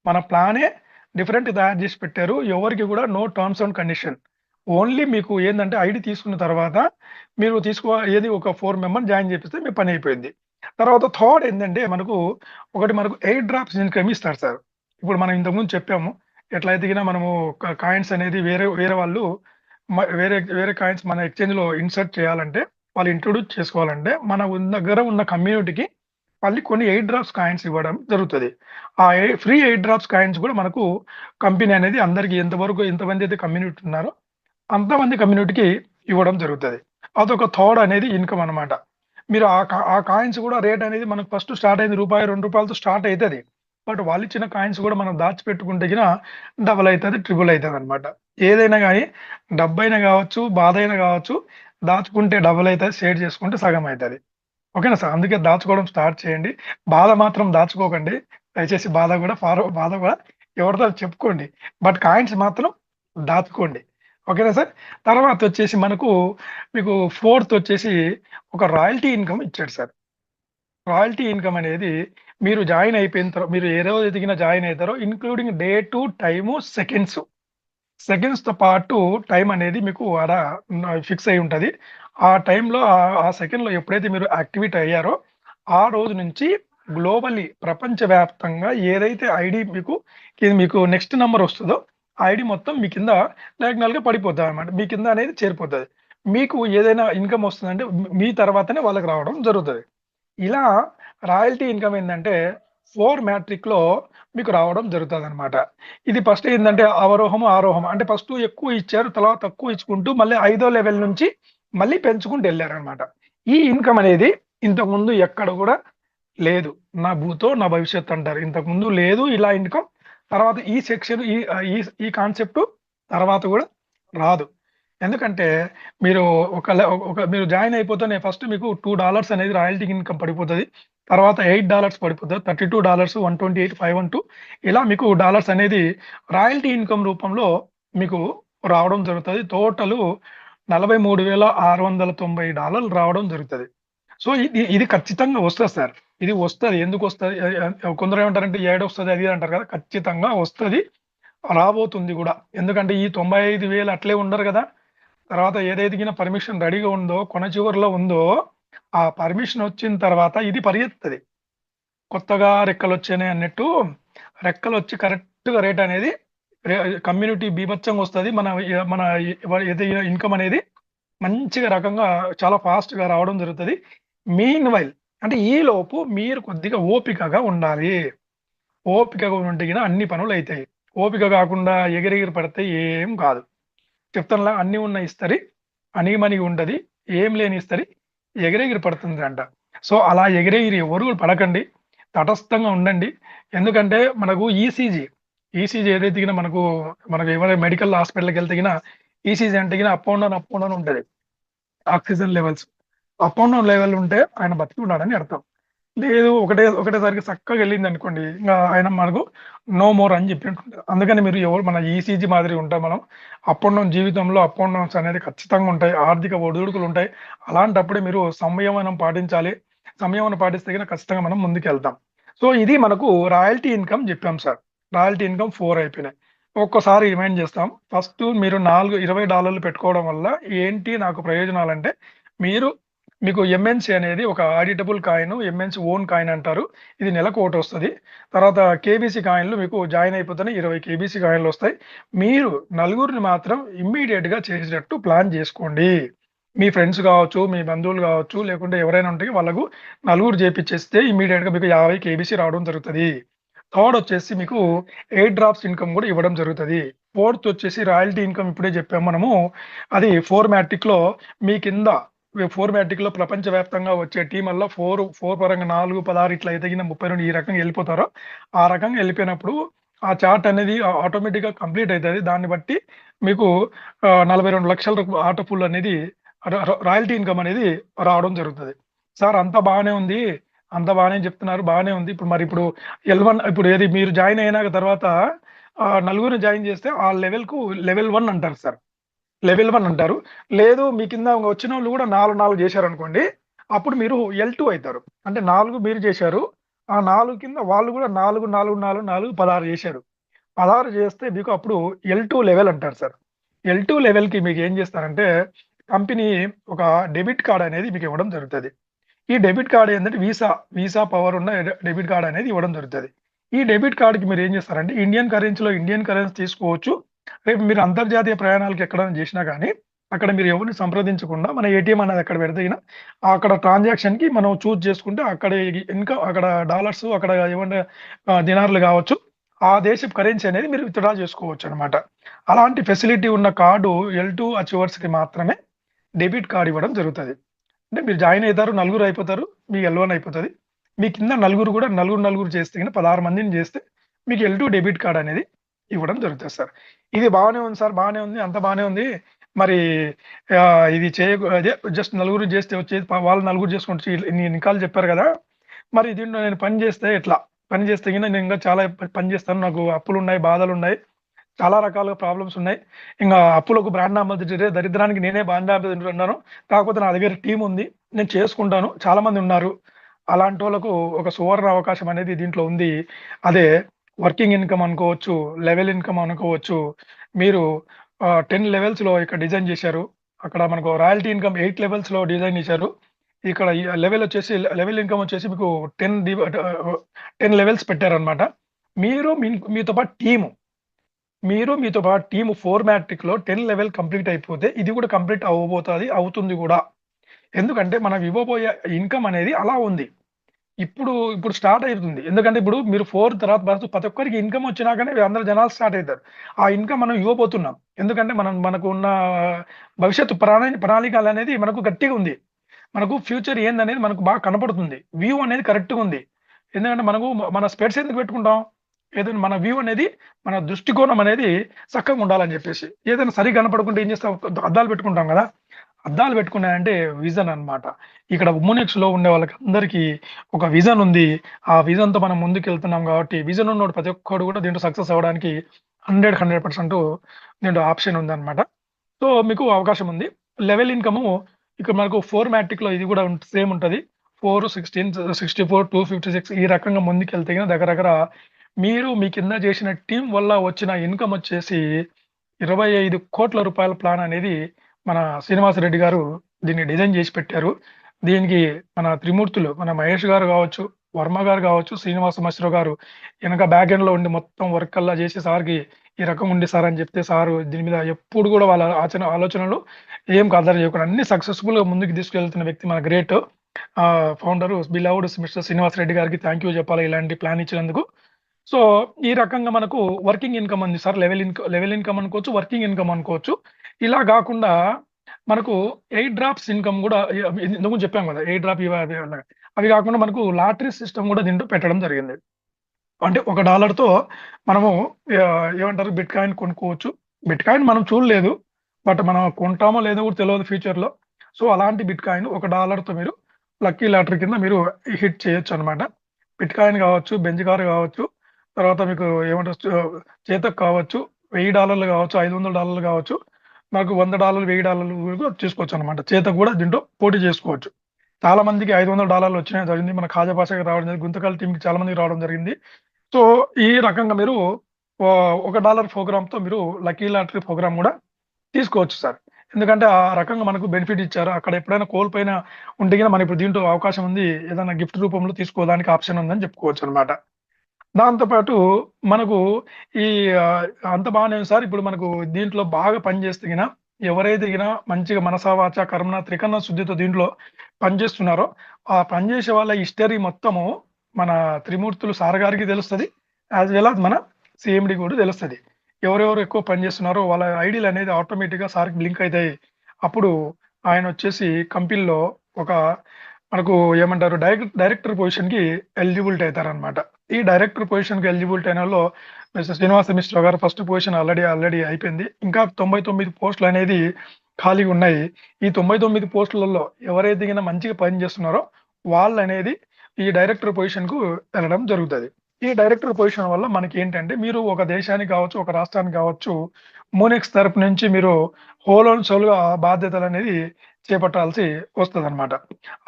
మన ప్లానే డిఫరెంట్ తయారు చేసి పెట్టారు. ఎవరికి కూడా no terms and condition. Only మీకు ఏంటంటే ఐడి తీసుకున్న తర్వాత మీరు ఏది ఒక 4 మెంబర్ని జాయిన్ చేపిస్తే మీ పని అయిపోయింది. తర్వాత థర్డ్ ఏంటంటే మనకు 8 డ్రాప్స్ ఇన్కమ్ ఇస్తారు సార్. ఇప్పుడు మనం ఇంతకుముందు చెప్పాము ఎట్లయితే మనము కాయిన్స్ అనేది వేరే వాళ్ళు వేరే కాయిన్స్ మన ఎక్స్చేంజ్లో ఇన్సర్ట్ చేయాలంటే, వాళ్ళు ఇంట్రొడ్యూస్ చేసుకోవాలంటే మన దగ్గర ఉన్న కమ్యూనిటీకి మళ్ళీ కొన్ని 8 డ్రాప్స్ కాయిన్స్ ఇవ్వడం జరుగుతుంది. ఆ ఫ్రీ 8 డ్రాప్స్ కాయిన్స్ కూడా మనకు కంపెనీ అనేది అందరికీ ఎంతమంది అయితే కమ్యూనిటీ ఉన్నారో అంతమంది కమ్యూనిటీకి ఇవ్వడం జరుగుతుంది. అదొక థర్డ్ అనేది ఇన్కమ్ అనమాట. మీరు ఆ కాయిన్స్ కూడా రేట్ అనేది మనకు ఫస్ట్ స్టార్ట్ అయింది ₹2 స్టార్ట్ అవుతుంది. బట్ వాళ్ళు ఇచ్చిన కాయిన్స్ కూడా మనం దాచిపెట్టుకుంటే గిన డబుల్ అవుతుంది, ట్రిపుల్ అవుతుంది అనమాట. ఏదైనా కానీ డబ్బైనా కావచ్చు, బాధ అయినా కావచ్చు, దాచుకుంటే డబుల్ అవుతుంది, షేర్ చేసుకుంటే సగం అవుతుంది. ఓకేనా సార్? అందుకే దాచుకోవడం స్టార్ట్ చేయండి. బాధ మాత్రం దాచుకోకండి. దయచేసి బాధ కూడా ఎవరితో చెప్పుకోండి. బట్ కాయిన్స్ మాత్రం దాచుకోండి. ఓకేనా సార్? తర్వాత వచ్చేసి మీకు ఫోర్త్ వచ్చేసి ఒక రాయల్టీ ఇన్కమ్ ఇచ్చాడు సార్. రాయల్టీ ఇన్కమ్ అనేది మీరు జాయిన్ అయిపోయిన తర్వాత మీరు ఏ రోజు ఎదిగిన జాయిన్ అవుతారో ఇంక్లూడింగ్ డేటు, టైము, సెకండ్స్‌తో పాటు టైం అనేది మీకు ఆడ ఫిక్స్ అయ్యి ఉంటది. ఆ టైంలో ఆ సెకండ్‌లో ఎప్పుడైతే మీరు యాక్టివేట్ అయ్యారో, ఆ రోజు నుంచి గ్లోబల్లీ ప్రపంచవ్యాప్తంగా ఏదైతే ఐడీ మీకు నెక్స్ట్ నంబర్ వస్తదో, ఆ ఐడీ మొత్తం మీ కింద డయాగ్నల్‌గా పడిపోద్దనమాట. మీ కింద అనేది చేరిపోతది. మీకు ఏదైనా ఇన్కమ్ వస్తుందంటే మీ తర్వాతనే వాళ్ళకి రావడం జరుగుతది. ఇలా రాయల్టీ ఇన్కమ్ ఏందంటే 4 మ్యాట్రిక్‌లో మీకు రావడం జరుగుతదనమాట. ఇది ఫస్ట్ ఏందంటే అవరోహం, ఆరోహం. అంటే ఫస్ట్ ఎక్కువ ఇచ్చారు. తర్వాత తక్కువ ఇచ్చుకుంటూ మళ్ళీ 5థ్ లెవెల్ నుంచి మళ్ళీ పెంచుకుంటూ ఎళ్లారనమాట. ఈ ఇన్కమ్ అనేది ఇంతకుముందు ఎక్కడ కూడా లేదు. నా భూతో నా భవిష్యత్ అంటారు. ఇంతకుముందు లేదు ఇలా ఇన్కమ్. తర్వాత ఈ సెక్షన్ ఈ ఈ ఈ కాన్సెప్ట్ తర్వాత కూడా రాదు. ఎందుకంటే మీరు మీరు జాయిన్ అయిపోతేనే ఫస్ట్ మీకు $2 అనేది రాయల్టీ ఇన్కమ్ పడిపోతది. తర్వాత $8 పడిపోతది. $32, 128, 512 ఇలా మీకు డాలర్స్ అనేది రాయల్టీ ఇన్కమ్ రూపంలో మీకు రావడం జరుగుతది. టోటలు $43,690 రావడం జరుగుతది. సో, ఇది ఖచ్చితంగా వస్తది సార్. ఇది వస్తది. ఎందుకొస్తది? కొందరు ఏమంటారంటే ఏడొస్తది అది అంటారు కదా! ఖచ్చితంగా వస్తది. రాబోతుంది గూడా. ఎందుకంటే ఈ 95,000 అట్లే ఉండరు గదా! తర్వాత ఏదైతే పర్మిషన్ రెడీగా ఉందో, కొన చివరలో ఉందో, ఆ పర్మిషన్ వచ్చిన తర్వాత ఇది పరిగెత్తది. కొత్తగా రెక్కలొచ్చినాయి అన్నట్టు రెక్కలొచ్చి కరెక్ట్‌గా రేట్ అనేది కమ్యూనిటీ బీభత్సంగా వస్తది. మన ఏదైనా ఇన్కమ్ అనేది మంచిగా రకంగా చాలా ఫాస్ట్‌గా రావడం జరుగుతది. మీన్‌వైల్ అంటే ఈలోపు మీరు కొద్దిగా ఓపికగా ఉండాలి. ఓపికగా ఉంటే గిన అన్ని పనులైతాయి. ఓపిక గాకుండా ఎగిరెగిరి పడితే ఏం కాదు. చెప్తానులా అన్నీ ఉన్న ఇస్తరి, అణిగిమణిగి ఉంటది. ఏం లేని ఇస్తరి ఎగిరెగిరి పడుతుందంట. సో, అలా ఎగిరెగిరి ఎవరు పడకండి. తటస్థంగా ఉండండి. ఎందుకంటే మనకు ఈసీజీ ఏదైతే గిన మనకు ఎవరైనా మెడికల్ హాస్పిటల్‌కెళ్తే గిన ఈసీజీ అంటే గిన అప్ అండ్ డౌన్ ఉంటది. Oxygen levels. Up and down level ఉంటే ఆయన బతికి ఉన్నాడని అర్థం. లేదు ఒకటేసారికి చక్కగా ఎళ్ళిందనుకోండి. ఆయన మనకు నో మోర్ అని చెప్పినట్టుంటది. అందుకని మీరు మన ఈసీజీ మాదిరి ఉంటాం మనం. అప్ అండ్ డౌన్ జీవితంలో అప్ అండ్ డౌన్స్ అనేది ఖచ్చితంగా ఉంటాయి. ఆర్థిక ఒడిదుడుకులుంటాయి. అలాంటప్పుడే మీరు సంయమనం పాటించాలి. సంయమనం పాటిస్తే గనక ఖచ్చితంగా మనం ముందుకెళ్తాం. సో, ఇది మనకు రాయల్టీ ఇన్కమ్ జెప్పాం సార్. రాయల్టీ ఇన్కమ్ 4 అయిపోయినాయి. ఒక్కసారి రిమైండ్ చేస్తాం. ఫస్ట్ మీరు $20 పెట్టుకోవడం వల్ల ఏంటి నాకు ప్రయోజనాలంటే, మీకు ఎంఎన్‌సి అనేది ఒక ఆడిటబుల్ కాయిన్, ఎంఎన్‌సి ఓన్ కాయిన్ అంటారు. ఇది నెలకు ఒకటొస్తది. తర్వాత కేబీసీ కాయిన్‌లు మీకు జాయిన్ అయిపోతేనే 20 కేబీసీ కాయిన్‌లొస్తాయి. మీరు నలుగురిని మాత్రం ఇమ్మీడియేట్‌గా చేసేటట్టు ప్లాన్ జేసుకోండి. మీ ఫ్రెండ్స్ గావచ్చు, మీ బంధువులు గావచ్చు, లేకుంటే ఎవరైనా ఉంటే వాళ్ళకు నలుగురు జేపిచ్చేస్తే ఇమ్మీడియేట్‌గా మీకు 50 కేబీసీ రావడం జరుగుతది. థర్డ్ వచ్చేసి మీకు 8 డ్రాప్స్ ఇన్కమ్ గూడా ఇవ్వడం జరుగుతది. ఫోర్త్ వచ్చేసి రాయల్టీ ఇన్కమ్ ఇప్పుడే జెప్పాము మనము. అది 4 మ్యాట్రిక్‌లో మీ కింద 4 మ్యాట్రిక్‌లో ప్రపంచవ్యాప్తంగా వచ్చే టీమల్లా 4 పరంగా 4, 16 ఇట్లా అయితే గిన 32 ఈ రకంగా ఎళ్ళిపోతారో, ఆ రకంగా ఎళ్ళిపోయినప్పుడు ఆ చార్ట్ అనేది ఆటోమేటిక్‌గా కంప్లీట్ అయితది. దాన్ని బట్టి మీకు 42 లక్షల ఆటో పుల్ అనేది రాయల్టీ ఇన్కమ్ అనేది రావడం జరుగుతది. సార్ అంతా బాగానే ఉంది. అంతా బాగానే చెప్తున్నారు. బాగానే ఉంది. ఇప్పుడు ఎల్1 ఇప్పుడు ఏది మీరు జాయిన్ అయినాక తర్వాత నలుగురిని జాయిన్ చేస్తే ఆ లెవెల్ 1 అంటారు సార్. లెవెల్ 1 అంటారు. లేదు మీ కింద వచ్చినోళ్ళు కూడా 4 చేశారనుకోండి. అప్పుడు మీరు ఎల్2 అయితారు. అంటే 4 మీరు చేశారు. ఆ 4 కింద వాళ్ళు కూడా 4, 4, 4, 4, 16 చేశారు. 16 చేస్తే మీకు అప్పుడు ఎల్2 లెవెల్ అంటారు సార్. ఎల్2 లెవెల్‌కి మీకు ఏం చేస్తారంటే కంపెనీ ఒక డెబిట్ కార్డ్ అనేది మీకు ఇవ్వడం జరుగుతది. ఈ డెబిట్ కార్డ్ ఏందంటే వీసా పవర్ ఉన్న డెబిట్ కార్డ్ అనేది ఇవ్వడం జరుగుతది. ఈ డెబిట్ కార్డ్‌కి మీరు ఏం చేస్తారంటే ఇండియన్ కరెన్సీ తీసుకోవచ్చు. రేపు మీరు అంతర్జాతీయ ప్రయాణాలకు ఎక్కడైనా చేసినా గానీ, అక్కడ మీరు ఎవరిని సంప్రదించకుండా మన ఏటీఎం అనేది అక్కడ పెడితే గిన అక్కడ ట్రాన్సాక్షన్‌కి మనం చూజ్ చేసుకుంటే అక్కడ డాలర్స్ అక్కడ ఏమన్నా దినార్లు కావచ్చు. ఆ దేశపు కరెన్సీ అనేది మీరు విత్‌డ్రా చేసుకోవచ్చనమాట. అలాంటి ఫెసిలిటీ ఉన్న కార్డు ఎల్2 అచీవర్స్‌కి మాత్రమే డెబిట్ కార్డ్ ఇవ్వడం జరుగుతది. అంటే మీరు జాయిన్ అవుతారు, నలుగురు అయిపోతారు, మీకు L1 అయిపోతుంది. మీ కింద నలుగురు కూడా నలుగురు చేస్తే కింద 16 మందిని చేస్తే మీకు L2 డెబిట్ కార్డ్ అనేది ఇవ్వడం జరుగుతుంది సార్. ఇది బాగానే ఉంది సార్, బాగానే ఉంది, అంత బాగానే ఉంది. మరి ఇది అదే జస్ట్ నలుగురు చేస్తే వచ్చేది వాళ్ళు నలుగురు చేసుకుంటే నేను ఇన్కాలు చెప్పారు కదా, మరి దీంట్లో నేను పని చేస్తే ఎట్లా? పని చేస్తే కింద నేను ఇంకా చాలా పని చేస్తాను, నాకు అప్పులు ఉన్నాయి, బాధలు ఉన్నాయి, చాలా రకాలుగా ప్రాబ్లమ్స్ ఉన్నాయి. ఇంకా అప్పులకు బ్రాండ్ అంబాసిడర్, దరిద్రానికి నేనే బ్రాండ్ అంబాసిడర్ ఉన్నాను. కాకపోతే నా దగ్గర టీం ఉంది, నేను చేసుకుంటాను, చాలా మంది ఉన్నారు. అలాంటి వాళ్ళకు ఒక సువర్ణ అవకాశం అనేది దీంట్లో ఉంది. అదే వర్కింగ్ ఇన్కమ్ అనుకోవచ్చు, లెవెల్ ఇన్కమ్ అనుకోవచ్చు. మీరు 10 లెవెల్స్‌లో ఇక్కడ డిజైన్ చేశారు. అక్కడ మనకు రాయల్టీ ఇన్కమ్ 8 లెవెల్స్‌లో డిజైన్ చేశారు. ఇక్కడ ఈ లెవెల్ ఇన్కమ్ వచ్చేసి మీకు 10 లెవెల్స్ పెట్టారనమాట. మీతో పాటు టీము 4 మ్యాట్రిక్‌లో 10 లెవెల్ కంప్లీట్ అయిపోతే ఇది కూడా కంప్లీట్ అవుతుంది కూడా. ఎందుకంటే మనం ఇవ్వబోయే ఇన్కమ్ అనేది అలా ఉంది. ఇప్పుడు స్టార్ట్ అవుతుంది. ఎందుకంటే ఇప్పుడు మీరు 4 తర్వాత ప్రతి ఒక్కరికి ఇన్కమ్ వచ్చినాకనే అందరు జనాలు స్టార్ట్ అవుతారు. ఆ ఇన్కమ్ మనం ఇవ్వబోతున్నాం. ఎందుకంటే మనకు ఉన్న భవిష్యత్తు ప్రణాళికలు అనేది మనకు గట్టిగా ఉంది. మనకు ఫ్యూచర్ ఏందనేది మనకు బాగా కనపడుతుంది. వ్యూ అనేది కరెక్ట్‌గా ఉంది. ఎందుకంటే మన స్పెట్స్ ఎందుకు పెట్టుకుంటాం? ఏదైనా మన వ్యూ అనేది, మన దృష్టికోణం అనేది చక్కగా ఉండాలని చెప్పేసి. ఏదైనా సరిగ్గా కనపడకుంటే ఏం చేస్తాం? అద్దాలు పెట్టుకుంటాం కదా! అద్దాలు పెట్టుకున్నాయంటే విజన్ అన్నమాట. ఇక్కడ ఉమ్మనిక్స్‌లో ఉండే వాళ్ళకందరికీ ఒక విజన్ ఉంది. ఆ విజన్‌తో మనం ముందుకెళ్తున్నాం కాబట్టి విజన్ ఉన్నోడు ప్రతి ఒక్కడు కూడా దీంట్లో సక్సెస్ అవ్వడానికి 100% దీంట్లో ఆప్షన్ ఉందన్నమాట. సో, మీకు అవకాశం ఉంది. లెవెల్ ఇన్కము ఇక్కడ మనకు 4 మ్యాట్రిక్‌లో ఇది కూడా సేమ్ ఉంటది. 4, 16, 64, 256 ఈ రకంగా ముందుకెళ్తే గిన దగ్గర మీరు మీ కింద చేసిన టీమ్ వల్ల వచ్చిన ఇన్కమ్ వచ్చేసి 25,00,00,000 రూపాయల ప్లాన్ అనేది మన శ్రీనివాసరెడ్డి గారు దీన్ని డిజైన్ చేసి పెట్టారు. దీనికి మన త్రిమూర్తులు, మన మహేష్ గారు కావచ్చు, వర్మ గారు కావచ్చు, శ్రీనివాస మశ్రో గారు వెనక బ్యాక్ ఎండ్‌లో ఉండి మొత్తం వర్క్ అల్లా చేసి సార్‌కి ఈ రకం ఉంది సార్ అని చెప్తే సారు దీని మీద ఎప్పుడు కూడా వాళ్ళ ఆలోచనలు ఏం కదర్ చేయకుండా అన్ని సక్సెస్‌ఫుల్‌గా ముందుకు తీసుకెళ్తున్న వ్యక్తి మన great founder beloved mister Srinivasareddy గారికి థాంక్ యూ చెప్పాలి ఇలాంటి ప్లాన్ ఇచ్చినందుకు. సో, ఈ రకంగా మనకు వర్కింగ్ ఇన్కమ్ ఉంది సార్. లెవెల్ ఇన్కమ్ అనుకోవచ్చు, వర్కింగ్ ఇన్కమ్ అనుకోవచ్చు. ఇలా గాకుండా మనకు 8 డ్రాప్స్ ఇన్కమ్ గూడా ఇంతకు ముందు చెప్పాం గదా! 8 డ్రాప్ అవి గాకుండా మనకు లాటరీ సిస్టమ్ గూడా దీంట్లో పెట్టడం జరిగింది. అంటే $1తో మనము ఏమంటారు బిట్‌కాయిన్ కొనుక్కోవచ్చు. బిట్‌కాయిన్ మనం చూడలేదు. బట్ మనం కొంటామో లేదో కూడా తెలవదు ఫ్యూచర్‌లో. సో, అలాంటి బిట్‌కాయిన్ $1తో మీరు లక్కీ లాటరీ కింద మీరు హిట్ చేయొచ్చనమాట. బిట్‌కాయిన్ గావచ్చు, బెంజ్ కార్ గావచ్చు, తర్వాత మీకు ఏమంటారు చేతక్ కావచ్చు, $1000 గావచ్చు, $500 గావచ్చు, మనకు $100, $1000 కూడా తీసుకోవచ్చనమాట. చేతక్ గూడా దీంట్లో పోటీ చేసుకోవచ్చు. చాలా మందికి $500 వచ్చినాయి జరిగింది. మన ఖాజా పాషాకి రావడం జరిగింది. గుంతకల్ టీమ్‌కి చాలా మందికి రావడం జరిగింది. సో, ఈ రకంగా మీరు $1 ప్రోగ్రామ్‌తో మీరు లక్కీ లాటరీ ప్రోగ్రామ్ గూడా తీసుకోవచ్చు సార్. ఎందుకంటే ఆ రకంగా మనకు బెనిఫిట్ ఇచ్చారు. అక్కడ ఎప్పుడైనా కోల్పోయిన ఉంటే గిన మనం ఇప్పుడు దీంట్లో అవకాశం ఉంది. ఏదైనా గిఫ్ట్ రూపంలో తీసుకోవడానికి ఆప్షన్ ఉందని చెప్పుకోవచ్చనమాట. దాంతో పాటు మనకు ఈ అంత బాగానే ఉంది సార్. ఇప్పుడు మనకు దీంట్లో బాగా పనిచేస్తే గిన ఎవరైతే గిన మంచిగా మనసా, వాచా, కర్మణ, త్రికరణ శుద్ధితో దీంట్లో పనిచేస్తున్నారో, ఆ పనిచేసే వాళ్ళ హిస్టరీ మొత్తము మన త్రిమూర్తులు సార్ గారికి తెలుస్తది. యాజ్ వెల్ యాజ్ మన సీఎండీ కూడా తెలుస్తది. ఎవరెవరు ఎక్కువ పనిచేస్తున్నారో వాళ్ళ ఐడీలు అనేది ఆటోమేటిక్‌గా సార్‌కి బ్లింక్ అయితాయి. అప్పుడు ఆయన వచ్చేసి కంపెనీలో ఒక మనకు ఏమంటారు డైరెక్టర్ పొజిషన్‌కి ఎలిజిబిలిటీ అవుతారనమాట. ఈ డైరెక్టర్ పొజిషన్‌కి ఎలిజిబిలిటీ అయినోళ్ళలో మిస్టర్ శ్రీనివాస మిశ్రా గారు ఫస్ట్ పొజిషన్ ఆల్రెడీ అయిపోయింది. ఇంకా 99 పోస్టులు అనేది ఖాళీగా ఉన్నాయి. ఈ 99 పోస్టులలో ఎవరైతే గిన మంచిగా పని చేస్తున్నారో వాళ్ళనేది ఈ డైరెక్టర్ పొజిషన్‌కు వెళ్ళడం జరుగుతది. ఈ డైరెక్టర్ పొజిషన్ వల్ల మనకేంటంటే మీరు ఒక దేశానికి కావచ్చు, ఒక రాష్ట్రానికి కావచ్చు, మోనెక్స్ తరపు నుంచి మీరు హోల్ అండ్ సోల్‌గా బాధ్యతలనేది చేపట్టాల్సి వస్తదనమాట.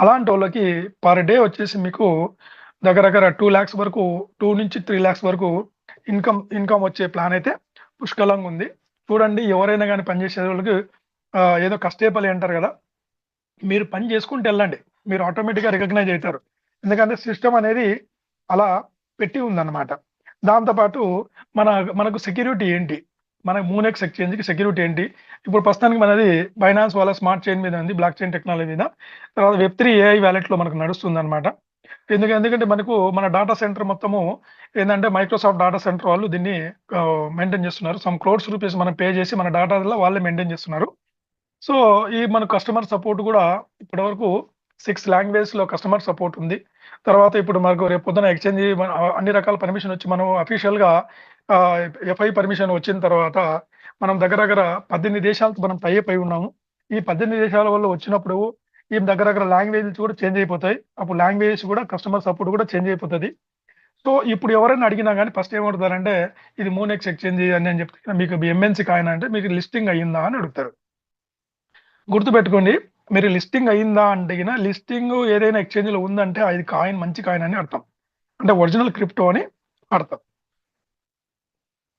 అలాంటోళ్ళకి పర్ డే వచ్చేసి మీకు దగ్గర 2 లాక్స్ వరకు 2-3 లాక్స్ వరకు ఇన్కమ్ వచ్చే ప్లాన్ అయితే పుష్కలంగా ఉంది. చూడండి ఎవరైనా గాని పనిచేసేటోళ్ళకి ఏదో కష్టే పని అంటారు గదా! మీరు పని చేసుకుంటూ ఎళ్ళండి. మీరు ఆటోమేటిక్‌గా రికగ్నైజ్ అయితారు. ఎందుకంటే సిస్టమ్ అనేది అలా పెట్టి ఉందన్నమాట. దాంతో పాటు మనకు సెక్యూరిటీ ఏంటి? మన మూనెక్స్ ఎక్స్‌చేంజ్‌కి సెక్యూరిటీ ఏంటి? ఇప్పుడు ప్రస్తుతానికి మనది బైనాన్స్ వాళ్ళ స్మార్ట్ చైన్ మీద ఉంది. బ్లాక్ చైన్ టెక్నాలజీ మీద. తర్వాత వెబ్3 ఏఐ వాలెట్‌లో మనకు నడుస్తుందన్నమాట. ఎందుకంటే మనకు మన డాటా సెంటర్ మొత్తము ఏందంటే మైక్రోసాఫ్ట్ డాటా సెంటర్ వాళ్ళు దీన్ని మెయింటైన్ చేస్తున్నారు. సమ్ క్రోర్స్ రూపీస్ మనం పే చేసి మన డాటాలో వాళ్ళే మెయింటైన్ చేస్తున్నారు. సో, ఈ మన కస్టమర్ సపోర్ట్ గూడా ఇప్పటివరకు 6 లాంగ్వేజ్లో కస్టమర్ సపోర్ట్ ఉంది. తర్వాత ఇప్పుడు మనకు రేపు పొద్దున ఎక్స్చేంజ్ అన్ని రకాల పర్మిషన్ వచ్చి మనం అఫీషియల్గా ఎఫ్ఐ పర్మిషన్ వచ్చిన తర్వాత మనం దగ్గర 18 దేశాలతో మనం టైఅప్ అయి ఉన్నాము. ఈ 18 దేశాల వల్ల వచ్చినప్పుడు ఈ దగ్గర లాంగ్వేజెస్ కూడా చేంజ్ అయిపోతాయి. అప్పుడు లాంగ్వేజెస్ కూడా కస్టమర్ సపోర్ట్ కూడా చేంజ్ అయిపోతుంది. సో ఇప్పుడు ఎవరైనా అడిగినా కానీ ఫస్ట్ ఏమడుగుతారంటే ఇది మూనెక్స్ ఎక్స్చేంజ్ అని చెప్తే మీకు ఎంఎన్సీ కాయిన్ అంటే మీకు లిస్టింగ్ అయ్యిందా అని అడుగుతారు. గుర్తుపెట్టుకోండి, మీరు లిస్టింగ్ అయ్యిందా అంటే లిస్టింగ్ ఏదైనా ఎక్స్చేంజ్లో ఉందంటే అది కాయిన్ మంచి కాయిన్ అని అర్థం, అంటే ఒరిజినల్ క్రిప్టో అని అర్థం.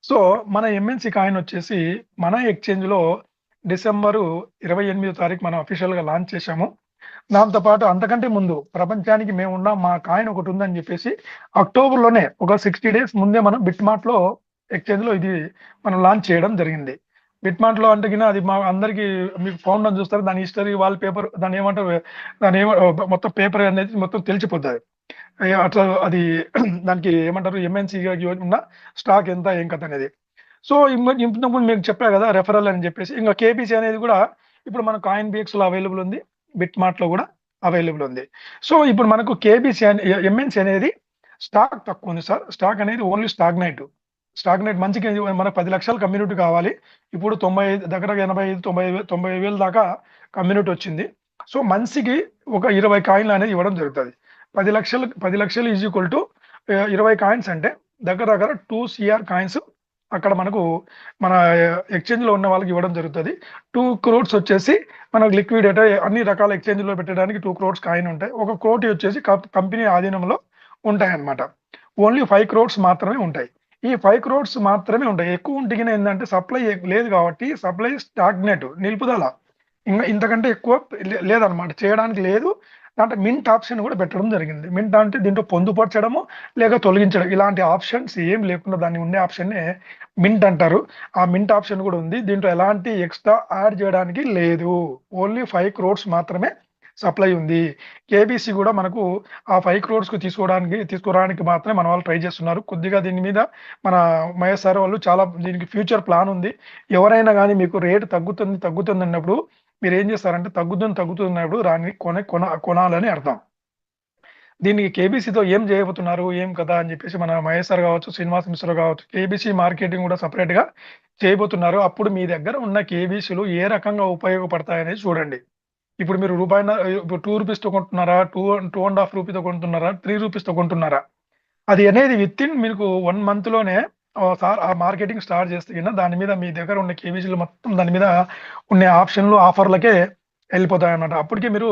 సో మన ఎంఎన్సీ కాయిన్ వచ్చేసి మన ఎక్స్చేంజ్లో డిసెంబరు 28వ తారీఖు మనం అఫీషియల్గా లాంచ్ చేశాము. దాంతోపాటు అంతకంటే ముందు ప్రపంచానికి మేము ఉన్న మా కాయిన్ ఒకటి ఉందని చెప్పేసి అక్టోబర్లోనే ఒక 60 డేస్ ముందే మనం బిట్మార్ట్లో ఎక్స్చేంజ్లో ఇది మనం లాంచ్ చేయడం జరిగింది. బిట్మార్ట్లో అంటే అది మా అందరికీ మీకు ఫౌండ్ అని చూస్తారు, దాని హిస్టరీ వాల్ పేపర్ దాన్ని ఏమంటారు, మొత్తం పేపర్ అనేది మొత్తం తెలిసిపోతుంది. అట్లా అది దానికి ఏమంటారు ఎంఎన్సీ ఉన్న స్టాక్ ఎంత ఏం కథ అనేది. సో ఇంతకుముందు మీకు చెప్పా కదా రెఫరల్ అని చెప్పేసి, ఇంకా కేబీసీ అనేది కూడా ఇప్పుడు మన కాయిన్ బిఎక్స్లో అవైలబుల్ ఉంది, బిట్మార్ట్లో కూడా అవైలబుల్ ఉంది. సో ఇప్పుడు మనకు కేబీసీ ఎంఎన్సీ అనేది స్టాక్ తక్కువ ఉంది సార్. స్టాక్ అనేది ఓన్లీ స్టాగ్నైట్ మంచిగా మనకు 10 లక్షల కమ్యూనిటీ కావాలి. ఇప్పుడు 95 దగ్గర 85-90 వేలు దాకా కమ్యూనిటీ వచ్చింది. సో మనిషికి ఒక 20 కాయిన్లు అనేది ఇవ్వడం జరుగుతుంది. 10 లక్షలు ఈజ్ ఈక్వల్ టు 20 కాయిన్స్ అంటే దగ్గర 2 CR కాయిన్స్ అక్కడ మనకు మన ఎక్స్చేంజ్లో ఉన్న వాళ్ళకి ఇవ్వడం జరుగుతుంది. 2 crores వచ్చేసి మనకు లిక్విడేట్ అన్ని రకాల ఎక్స్చేంజ్లో పెట్టడానికి 2 crores కాయిన్ ఉంటాయి. 1 కోటి వచ్చేసి కంపెనీ ఆధీనంలో ఉంటాయి అన్నమాట. ఓన్లీ 5 crores మాత్రమే ఉంటాయి. ఈ 5 crores మాత్రమే ఉంటాయి. ఎక్కువ ఉంటే ఏంటంటే సప్లై లేదు కాబట్టి సప్లై స్టాగ్నేట్ నిలుపుదల, ఇంకా ఇంతకంటే ఎక్కువ లేదనమాట, చేయడానికి లేదు. దాంట్లో మింట్ ఆప్షన్ కూడా పెట్టడం జరిగింది. మింట్ అంటే దీంట్లో పొందుపరచడము లేక తొలగించడం ఇలాంటి ఆప్షన్స్ ఏం లేకుండా దాన్ని ఉండే ఆప్షన్నే మింట్ అంటారు. ఆ మింట్ ఆప్షన్ కూడా ఉంది. దీంట్లో ఎలాంటి ఎక్స్ట్రా యాడ్ చేయడానికి లేదు. ఓన్లీ 5 crores మాత్రమే సప్లై ఉంది. కేబీసీ కూడా మనకు ఆ 5 crores తీసుకోవడానికి మాత్రమే మన వాళ్ళు ట్రై చేస్తున్నారు. కొద్దిగా దీని మీద మన మహేష్ సార్ వాళ్ళు చాలా దీనికి ఫ్యూచర్ ప్లాన్ ఉంది. ఎవరైనా కానీ మీకు రేటు తగ్గుతుంది అన్నప్పుడు మీరు ఏం చేస్తారంటే తగ్గుతున్నప్పుడు దాన్ని కొనాలని అర్థం. దీనికి కేబీసీతో ఏం చేయబోతున్నారు ఏం కదా అని చెప్పేసి మన మహేష్ సార్ కావచ్చు, శ్రీనివాస్ మిశ్రా కావచ్చు, కేబీసీ మార్కెటింగ్ కూడా సపరేట్గా చేయబోతున్నారు. అప్పుడు మీ దగ్గర ఉన్న కేబీసీలు ఏ రకంగా ఉపయోగపడతాయనేది చూడండి. ఇప్పుడు మీరు $2 రూపీస్తో కొంటున్నారా, 2.5 రూపీతో కొంటున్నారా, 3 రూపీస్తో కొంటున్నారా, అది అనేది వితిన్ మీకు 1 monthలోనే ఆ మార్కెటింగ్ స్టార్ట్ చేస్తే దాని మీద మీ దగ్గర ఉన్న కేబీసీలు మొత్తం దాని మీద ఉన్న ఆప్షన్లు ఆఫర్లకే వెళ్ళిపోతాయి అన్నమాట. అప్పటికే మీరు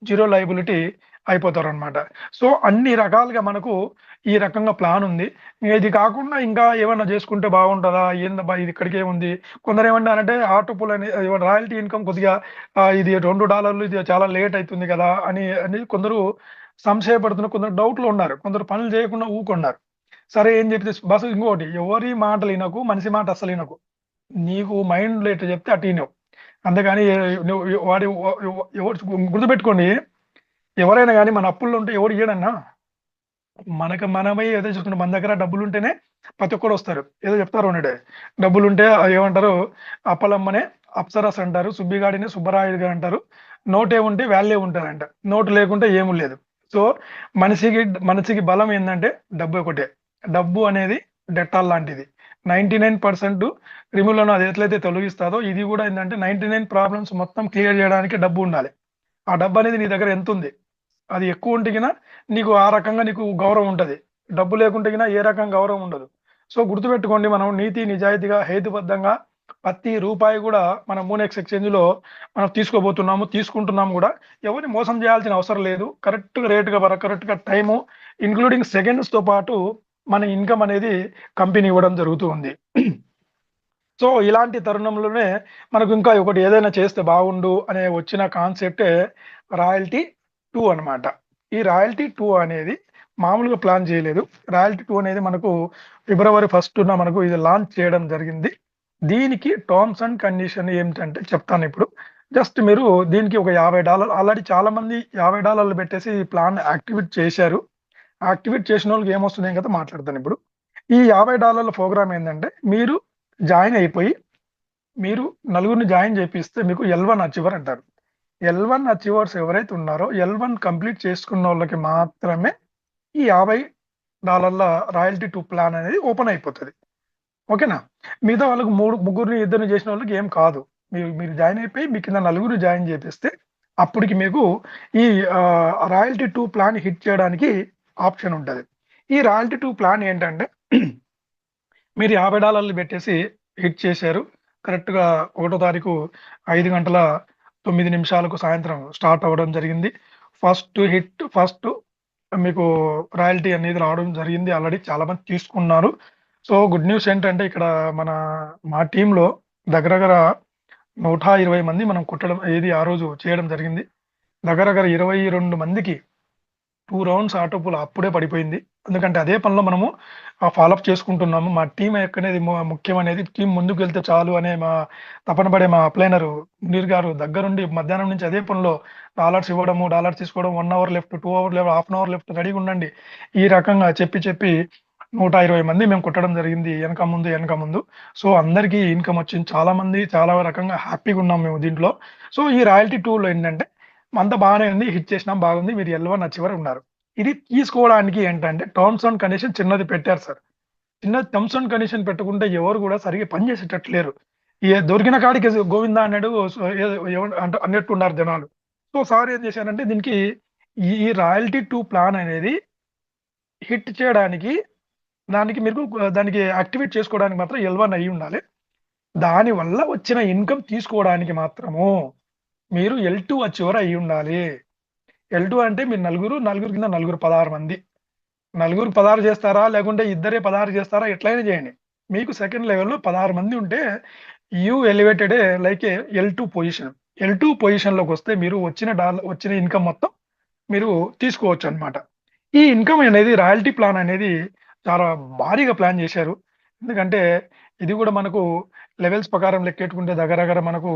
జీరో లయబిలిటీ అయిపోతారు అనమాట. సో అన్ని రకాలుగా మనకు ఈ రకంగా ప్లాన్ ఉంది. ఇది కాకుండా ఇంకా ఏమన్నా చేసుకుంటే బాగుంటుందా, ఏందబ్బా ఇది ఇక్కడికే ఉంది. కొందరు ఏమన్నారంటే ఆటోపుల్ అని రాయల్టీ ఇన్కమ్ కొద్దిగా ఇది $2 ఇది చాలా లేట్ అవుతుంది కదా అని కొందరు సంశయపడుతున్నారు, కొందరు డౌట్లు ఉన్నారు, కొందరు పనులు చేయకుండా ఊకున్నారు. సరే ఏం చెప్తే బస్ ఇంకోటి, ఎవరి మాటలు వినకు, మనిషి మాట అసలు వినకు. నీకు మైండ్ లేట్ చెప్తే అటు వినవు. అంతేగాని వాడి ఎవరు గుర్తుపెట్టుకోండి, ఎవరైనా కానీ మన అప్పుల్లో ఉంటే ఎవరు ఇయ్యడన్నా, మనమై ఏదో చూసుకుంటే మన దగ్గర డబ్బులు ఉంటేనే ప్రతి ఒక్కరు వస్తారు. ఏదో చెప్తారు అన్నాడే, డబ్బులు ఉంటే ఏమంటారు, అప్పలమ్మనే అప్సరస్ అంటారు, సుబ్బిగాడిని సుబ్బరాయుడుగా అంటారు, నోట్ ఏముంటే వాల్యూ ఉంటుందంట, నోటు లేకుంటే ఏమీ లేదు. సో మనిషికి బలం ఏంటంటే డబ్బు ఒకటే. డబ్బు అనేది డెటాల్ లాంటిది. 99% క్రిములను అది ఎట్లయితే తొలగిస్తుందో ఇది కూడా ఏంటంటే 99 ప్రాబ్లమ్స్ మొత్తం క్లియర్ చేయడానికి డబ్బు ఉండాలి. ఆ డబ్బు అనేది నీ దగ్గర ఎంత ఉంది, అది ఎక్కువ ఉంటే నీకు ఆ రకంగా నీకు గౌరవం ఉంటుంది. డబ్బు లేకుంటే ఏ రకంగా గౌరవం ఉండదు. సో గుర్తుపెట్టుకోండి, మనం నీతి నిజాయితీగా హేతుబద్ధంగా ప్రతి రూపాయి కూడా మన మూనెక్స్ ఎక్స్చేంజ్లో మనం తీసుకుంటున్నాము కూడా. ఎవరిని మోసం చేయాల్సిన అవసరం లేదు. కరెక్ట్గా రేటుగా కరెక్ట్గా టైము ఇంక్లూడింగ్ సెకండ్స్తో పాటు మన ఇన్కమ్ అనేది కంపెనీ ఇవ్వడం జరుగుతూ ఉంది. సో ఇలాంటి తరుణంలోనే మనకు ఇంకా ఒకటి ఏదైనా చేస్తే బాగుండు అనే వచ్చిన కాన్సెప్టే రాయల్టీ 2 అనమాట. ఈ రాయల్టీ 2 అనేది మామూలుగా ప్లాన్ చేయలేదు. రాయల్టీ 2 అనేది మనకు February 1st మనకు ఇది లాంచ్ చేయడం జరిగింది. దీనికి టర్మ్స్ అండ్ కండిషన్ ఏమిటంటే చెప్తాను ఇప్పుడు. జస్ట్ మీరు దీనికి ఒక $50 ఆల్రెడీ చాలా మంది $50 పెట్టేసి ఈ ప్లాన్ యాక్టివేట్ చేశారు. యాక్టివేట్ చేసిన వాళ్ళకి ఏమొస్తుంది ఏం కదా మాట్లాడతాను ఇప్పుడు. ఈ $50 ప్రోగ్రామ్ ఏంటంటే, మీరు జాయిన్ అయిపోయి మీరు నలుగురిని జాయిన్ చేపిస్తే మీకు L1 అచీవర్ అంటారు. L1 అచీవర్స్ ఎవరైతే ఉన్నారో L1 కంప్లీట్ చేసుకున్న వాళ్ళకి మాత్రమే ఈ $50 రాయల్టీ టు ప్లాన్ అనేది ఓపెన్ అయిపోతుంది. ఓకేనా? మిగతా వాళ్ళకి ముగ్గురిని ఇద్దరిని చేసిన వాళ్ళకి ఏం కాదు. మీరు జాయిన్ అయిపోయి మీ కింద నలుగురు జాయిన్ చేపిస్తే అప్పటికి మీకు ఈ రాయల్టీ టు ప్లాన్ హిట్ చేయడానికి ఆప్షన్ ఉంటుంది. ఈ రాయల్టీ టు ప్లాన్ ఏంటంటే మీరు $50 పెట్టేసి హిట్ చేశారు. కరెక్ట్‌గా 1వ తారీఖు 5:09 సాయంత్రం స్టార్ట్ అవ్వడం జరిగింది. ఫస్ట్ మీకు రాయల్టీ అనేది రావడం జరిగింది. ఆల్రెడీ చాలా మంది తీసుకున్నారు. సో గుడ్ న్యూస్ ఏంటంటే ఇక్కడ మా టీంలో దగ్గర 120 మంది మనం కొట్టడం ఆ రోజు చేయడం జరిగింది. దగ్గర 22 మందికి 2 రౌండ్స్ ఆటోపుల్ అప్పుడే పడిపోయింది. ఎందుకంటే అదే పనిలో మనము ఫాలోఅప్ చేసుకుంటున్నాము. మా టీం అనేది ముఖ్యం అనేది టీం ముందుకు వెళ్తే చాలు అనే తపన పడే మా అప్లైనర్ మునీర్ గారు దగ్గరుండి మధ్యాహ్నం నుంచి అదే పనిలో డాలర్స్ ఇవ్వడము, డాలర్స్ తీసుకోవడం, 1 hour left, 2 hour left, half an hour left రెడీగా ఉండండి. ఈ రకంగా చెప్పి 120 మంది మేము కొట్టడం జరిగింది వెనక ముందు. సో అందరికీ ఇన్కమ్ వచ్చింది. చాలా మంది చాలా రకంగా హ్యాపీగా ఉన్నాం మేము దీంట్లో. సో ఈ రాయల్టీ 2లో ఏంటంటే అంతా బాగానే ఉంది, హిట్ చేసినాం, బాగుంది. మీరు L1 అచీవర్ ఉన్నారు. ఇది తీసుకోవడానికి ఏంటంటే టర్మ్స్ అండ్ కండిషన్ చిన్నది పెట్టారు సార్. చిన్న టర్మ్స్ అండ్ కండిషన్ పెట్టుకుంటే ఎవరు కూడా సరిగ్గా పని చేసేటట్లు లేరు. దొరికిన కాడికి గోవిందా అన్నాడు అన్నట్టు ఉన్నారు జనాలు. సో సార్ ఏం చేశారంటే దీనికి ఈ రాయల్టీ 2 ప్లాన్ అనేది హిట్ చేయడానికి దానికి యాక్టివేట్ చేసుకోవడానికి మాత్రం L1 అయ్యి ఉండాలి. దానివల్ల వచ్చిన ఇన్కమ్ తీసుకోవడానికి మాత్రము మీరు L2 అచీవర్ అయ్యి ఉండాలి. L2 అంటే మీరు నలుగురు కింద 16 మంది. 16 చేస్తారా? లేకుంటే ఇద్దరే 16 చేస్తారా? ఎట్లయినా చేయండి. మీకు సెకండ్ లెవెల్‌లో 16 మంది ఉంటే you elevated like L2 position. L2 పొజిషన్‌లోకి వస్తే మీరు వచ్చిన ఇన్కమ్ మొత్తం మీరు తీసుకోవచ్చు అన్నమాట. ఈ ఇన్కమ్ అనేది రాయల్టీ ప్లాన్ అనేది చాలా భారీగా ప్లాన్ చేశారు. ఎందుకంటే ఇది కూడా మనకు లెవెల్స్ ప్రకారం లెక్కెట్టుకుంటే దగ్గర మనకు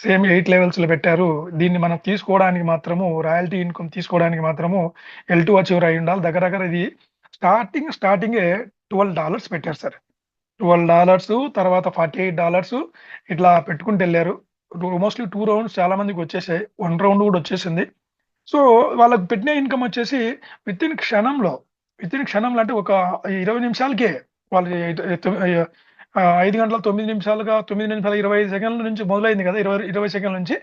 సేమ్ 8 లెవెల్స్‌లో పెట్టారు. దీన్ని మనం తీసుకోవడానికి మాత్రము రాయల్టీ ఇన్కమ్ తీసుకోవడానికి మాత్రము L2 అచీవర్ అయ్యి ఉండాలి. దగ్గర ఇది స్టార్టింగే $12 పెట్టారు సార్. $12 తర్వాత $48 ఇట్లా పెట్టుకుంటూ ఎళ్లారు. మోస్ట్‌లీ 2 రౌండ్స్ చాలా మందికి వచ్చేసాయి. 1 రౌండ్ కూడా వచ్చేసింది. సో వాళ్ళకి పెట్టిన ఇన్కమ్ వచ్చేసి వితిన్ క్షణంలో అంటే ఒక 20 నిమిషాలకే వాళ్ళు 5 గంటల 9 నిమిషాలుగా 9 నిమిషాల 25 సెకండ్ల నుంచి మొదలైంది కదా! 20 సెకండ్ల నుంచి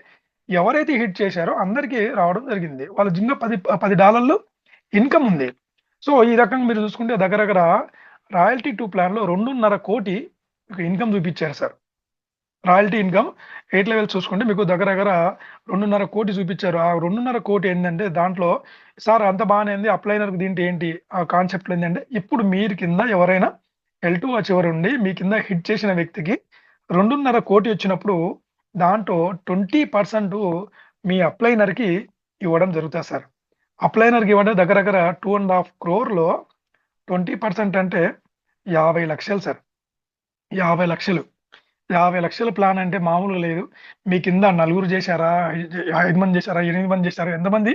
ఎవరైతే హిట్ చేశారో అందరికీ రావడం జరిగింది. వాళ్ళ జింగా $10 ఇన్కమ్ ఉంది. సో ఈ రకంగా మీరు చూసుకుంటే దగ్గర రాయల్టీ 2 ప్లాన్‌లో 2.5 కోటి ఇన్కమ్ చూపించారు సార్. రాయల్టీ ఇన్కమ్ 8 లెవెల్స్ చూసుకుంటే మీకు దగ్గర 2.5 కోటి చూపించారు. ఆ 2.5 కోటి ఏంటంటే దాంట్లో సార్ అంత బాగానే ఉంది. అప్లైనర్‌కి దీంట్లో ఏంటి ఆ కాన్సెప్ట్ ఏంటంటే ఇప్పుడు మీరు కింద ఎవరైనా L2 అచీవర్ ఉండి మీ కింద హిట్ చేసిన వ్యక్తికి 2.5 కోటి వచ్చినప్పుడు దాంట్లో 20% మీ అప్లైనర్‌కి ఇవ్వడం జరుగుతుంది సార్. అప్లైనర్‌కి ఇవ్వడం దగ్గర 2.5 క్రోర్‌లో 20% అంటే 50 లక్షలు సార్. 50 లక్షలు. 50 లక్షల ప్లాన్ అంటే మామూలుగా లేదు. మీ కింద నలుగురు చేశారా? 5 మంది చేశారా? 8 మంది చేశారా? ఎంతమంది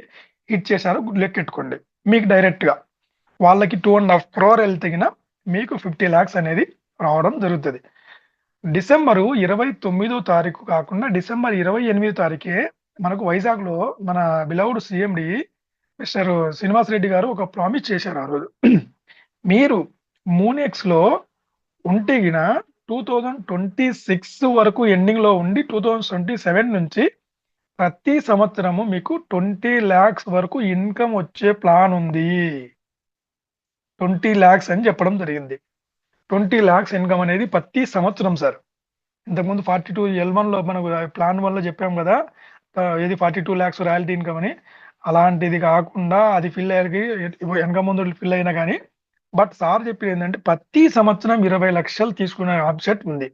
హిట్ చేశారో లెక్కెట్టుకోండి. మీకు డైరెక్ట్‌గా వాళ్ళకి 2.5 క్రోర్ ఎళ్తేగిన మీకు 50 లాక్స్ అనేది రావడం జరుగుతది. డిసెంబర్ 29వ తారీఖు కాకుండా డిసెంబర్ 28వ తారీఖే మనకు వైజాగ్‌లో మన beloved CMD mister Srinivas Reddy గారు ఒక ప్రామిస్ చేశారు ఆ రోజు. మీరు మూనెక్స్‌లో ఉంటే గిన 2026 వరకు ఎండింగ్‌లో ఉండి 2027 నుంచి ప్రతి సంవత్సరము మీకు 20 లాక్స్ వరకు ఇన్కమ్ వచ్చే ప్లాన్ ఉంది. 20 లాక్స్ అని చెప్పడం జరిగింది. 20 లాక్స్ ఇన్కమ్ అనేది ప్రతి సంవత్సరం సార్. ఇంతకుముందు 42 L1లో మనకు ప్లాన్ వల్ల చెప్పాం కదా! ఏది 42 లాక్స్ రాయల్టీ ఇన్కమ్ అని. అలాంటిది కాకుండా అది ఫిల్ అయ్యేకి వెనక ముందు ఫిల్ అయినా కానీ బట్ సార్ చెప్పేది ఏంటంటే ప్రతి సంవత్సరం 20 లక్షలు తీసుకునే ఆబ్జెక్ట్ ఉంది.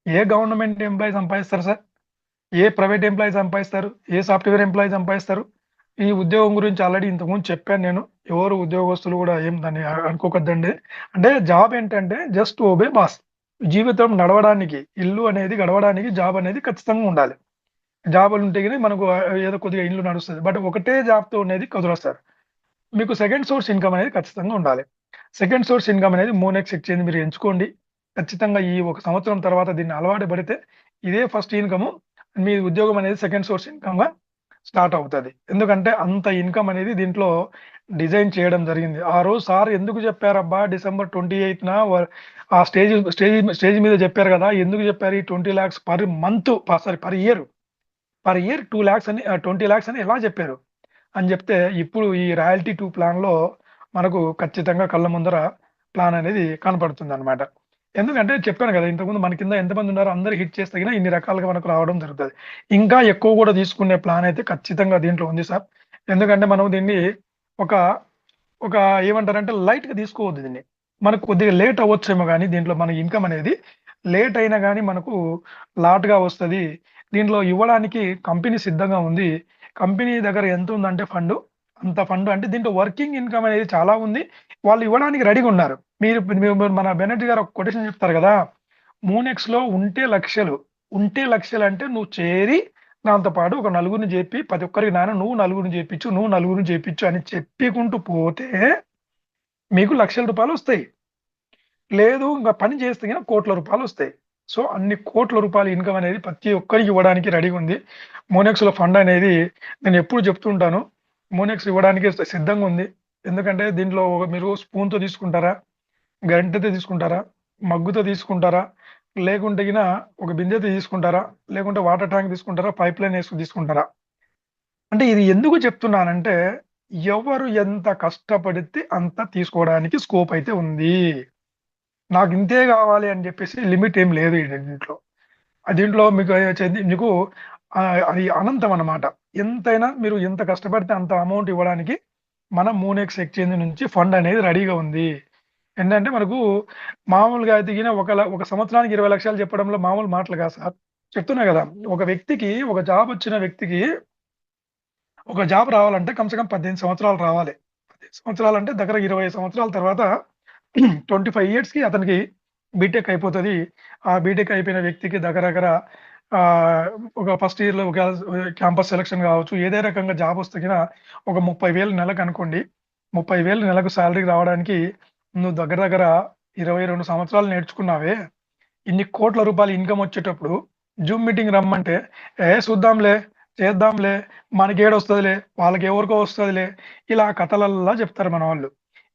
ఏ గవర్నమెంట్ ఎంప్లాయీ సంపాదిస్తారు సార్? ఏ ప్రైవేట్ ఎంప్లాయీ సంపాదిస్తారు? ఏ సాఫ్ట్‌వేర్ ఎంప్లాయీ సంపాదిస్తారు? ఈ ఉద్యోగం గురించి ఆల్రెడీ ఇంతకుముందు చెప్పాను నేను. ఎవరు ఉద్యోగస్తులు కూడా ఏం దాన్ని అనుకోవద్దండి. అంటే జాబ్ ఏంటంటే జస్ట్ ఒబే బాస్. జీవితం నడవడానికి, ఇల్లు అనేది గడవడానికి జాబ్ అనేది ఖచ్చితంగా ఉండాలి. జాబులు ఉంటే గాని మనకు ఏదో కొద్దిగా ఇల్లు నడుస్తది. బట్ ఒకటే జాబ్‌తో అనేది కుదరదు సార్. మీకు సెకండ్ సోర్స్ ఇన్కమ్ అనేది ఖచ్చితంగా ఉండాలి. సెకండ్ సోర్స్ ఇన్కమ్ అనేది మోనెక్స్ ఎక్స్‌చేంజ్ మీరు ఎంచుకోండి. ఖచ్చితంగా ఈ ఒక సంవత్సరం తర్వాత దీన్ని అలవాటు పడితే ఇదే ఫస్ట్ ఇన్కమ్ మీ ఉద్యోగం అనేది సెకండ్ సోర్స్ ఇన్కమ్‌గా స్టార్ట్ అవుతుంది. ఎందుకంటే అంత ఇన్కమ్ అనేది దీంట్లో డిజైన్ చేయడం జరిగింది. ఆ రోజు సార్ ఎందుకు చెప్పారబ్బా డిసెంబర్ 28న ఆ స్టేజ్ మీద చెప్పారు కదా! ఎందుకు చెప్పారు ఈ 20 lakhs per month sorry per year 2 lakhs అని 20 లాక్స్ అని ఎలా చెప్పారు అని చెప్తే, ఇప్పుడు ఈ రాయల్టీ 2 ప్లాన్‌లో మనకు ఖచ్చితంగా కళ్ళ ముందర ప్లాన్ అనేది కనపడుతుందన్నమాట. ఎందుకంటే చెప్పాను కదా! ఇంతకుముందు మన కింద ఎంతమంది ఉన్నారో అందరూ హిట్ చేస్తే గిన ఇన్ని రకాలుగా మనకు రావడం జరుగుతది. ఇంకా ఎక్కువ కూడా తీసుకునే ప్లాన్ అయితే ఖచ్చితంగా దీంట్లో ఉంది సార్. ఎందుకంటే మనం దీన్ని ఒక ఒక ఏమంటారంటే లైట్‌గా తీసుకోవద్దు దీన్ని. మనకు కొద్దిగా లేట్ అవ్వచ్చేమో గానీ దీంట్లో మన ఇన్కమ్ అనేది లేట్ అయినా గానీ మనకు లాట్‌గా వస్తది. దీంట్లో ఇవ్వడానికి కంపెనీ సిద్ధంగా ఉంది. కంపెనీ దగ్గర ఎంతుందంటే ఫండు, అంత ఫండ్ అంటే దీంట్లో వర్కింగ్ ఇన్కమ్ అనేది చాలా ఉంది. వాళ్ళు ఇవ్వడానికి రెడీగా ఉన్నారు. మీరు మన బెనర్జీ గారు ఒక కొటేషన్ చెప్తారు గదా! మూనెక్స్‌లో ఉంటే లక్షలంటే నువ్వు చేరి దాంతో పాటు ఒక నలుగురిని జేపి ప్రతి ఒక్కరికి నాన్న నువ్వు నలుగురిని జేపిచ్చు అని చెప్పుకుంటూ పోతే మీకు లక్షల రూపాయలొస్తాయి. లేదు ఇంక పని చేస్తే గిన కోట్ల రూపాయలొస్తాయి. సో, అన్ని కోట్ల రూపాయల ఇన్కమ్ అనేది ప్రతి ఒక్కరికి ఇవ్వడానికి రెడీగా ఉంది. మోనెక్స్‌లో ఫండ్ అనేది నేను ఎప్పుడు చెప్తూ ఉంటాను. మోనెక్స్ ఇవ్వడానికి సిద్ధంగా ఉంది. ఎందుకంటే దీంట్లో మీరు స్పూన్‌తో తీసుకుంటారా? గరిటెతో తీసుకుంటారా? మగ్గుతో తీసుకుంటారా? లేకుంటే గిన ఒక బిందెతో తీసుకుంటారా? లేకుంటే వాటర్ ట్యాంక్ తీసుకుంటారా? పైప్ లైన్ ఏసుకొని తీసుకుంటారా? అంటే ఇది ఎందుకు చెప్తున్నానంటే, ఎవరు ఎంత కష్టపడితే అంత తీసుకోవడానికి స్కోప్ అయితే ఉంది. నాకు ఇంతే గావాలి అని జెప్పేసి లిమిట్ ఏం లేదు దీంట్లో. దీంట్లో మీకు అది అనంతం అన్నమాట. ఎంతైనా మీరు ఎంత కష్టపడితే అంత అమౌంట్ ఇవ్వడానికి మన మూనెక్స్ ఎక్స్‌చేంజ్ నుంచి ఫండ్ అనేది రెడీగా ఉంది. ఏంటంటే మనకు మామూలుగా అయితే గిన ఒక సంవత్సరానికి 20 లక్షలు చెప్పడంలో మామూలు మాటలు కాదు సార్. చెప్తున్నా గదా! ఒక వ్యక్తికి ఒక జాబ్ వచ్చిన వ్యక్తికి ఒక జాబ్ రావాలంటే కమ్‌సే-కమ్ 18 సంవత్సరాలు రావాలి. 18 సంవత్సరాలంటే దగ్గర 20 సంవత్సరాల తర్వాత 25 ఇయర్స్‌కి అతనికి బీటెక్ అయిపోతది. ఆ బీటెక్ అయిపోయిన వ్యక్తికి దగ్గర దగ్గర ఆహ్, ఒక ఫస్ట్ ఇయర్‌లో ఒక క్యాంపస్ సెలక్షన్ కావచ్చు. ఏదే రకంగా జాబ్ వస్తే గిన ఒక 30,000 నెలకనుకోండి. 30,000 నెలకు సాలరీ రావడానికి నువ్వు దగ్గర దగ్గర 22 సంవత్సరాలు నేర్చుకున్నావే. ఇన్ని కోట్ల రూపాయలు ఇన్కమ్ వచ్చేటప్పుడు జూమ్ మీటింగ్ రమ్మంటే, చూద్దాంలే, చేద్దాంలే, మనకేడొస్తదిలే, వాళ్ళకి ఎవరికో వస్తదిలే, ఇలా కథలల్లా చెప్తారు మనవాళ్ళు.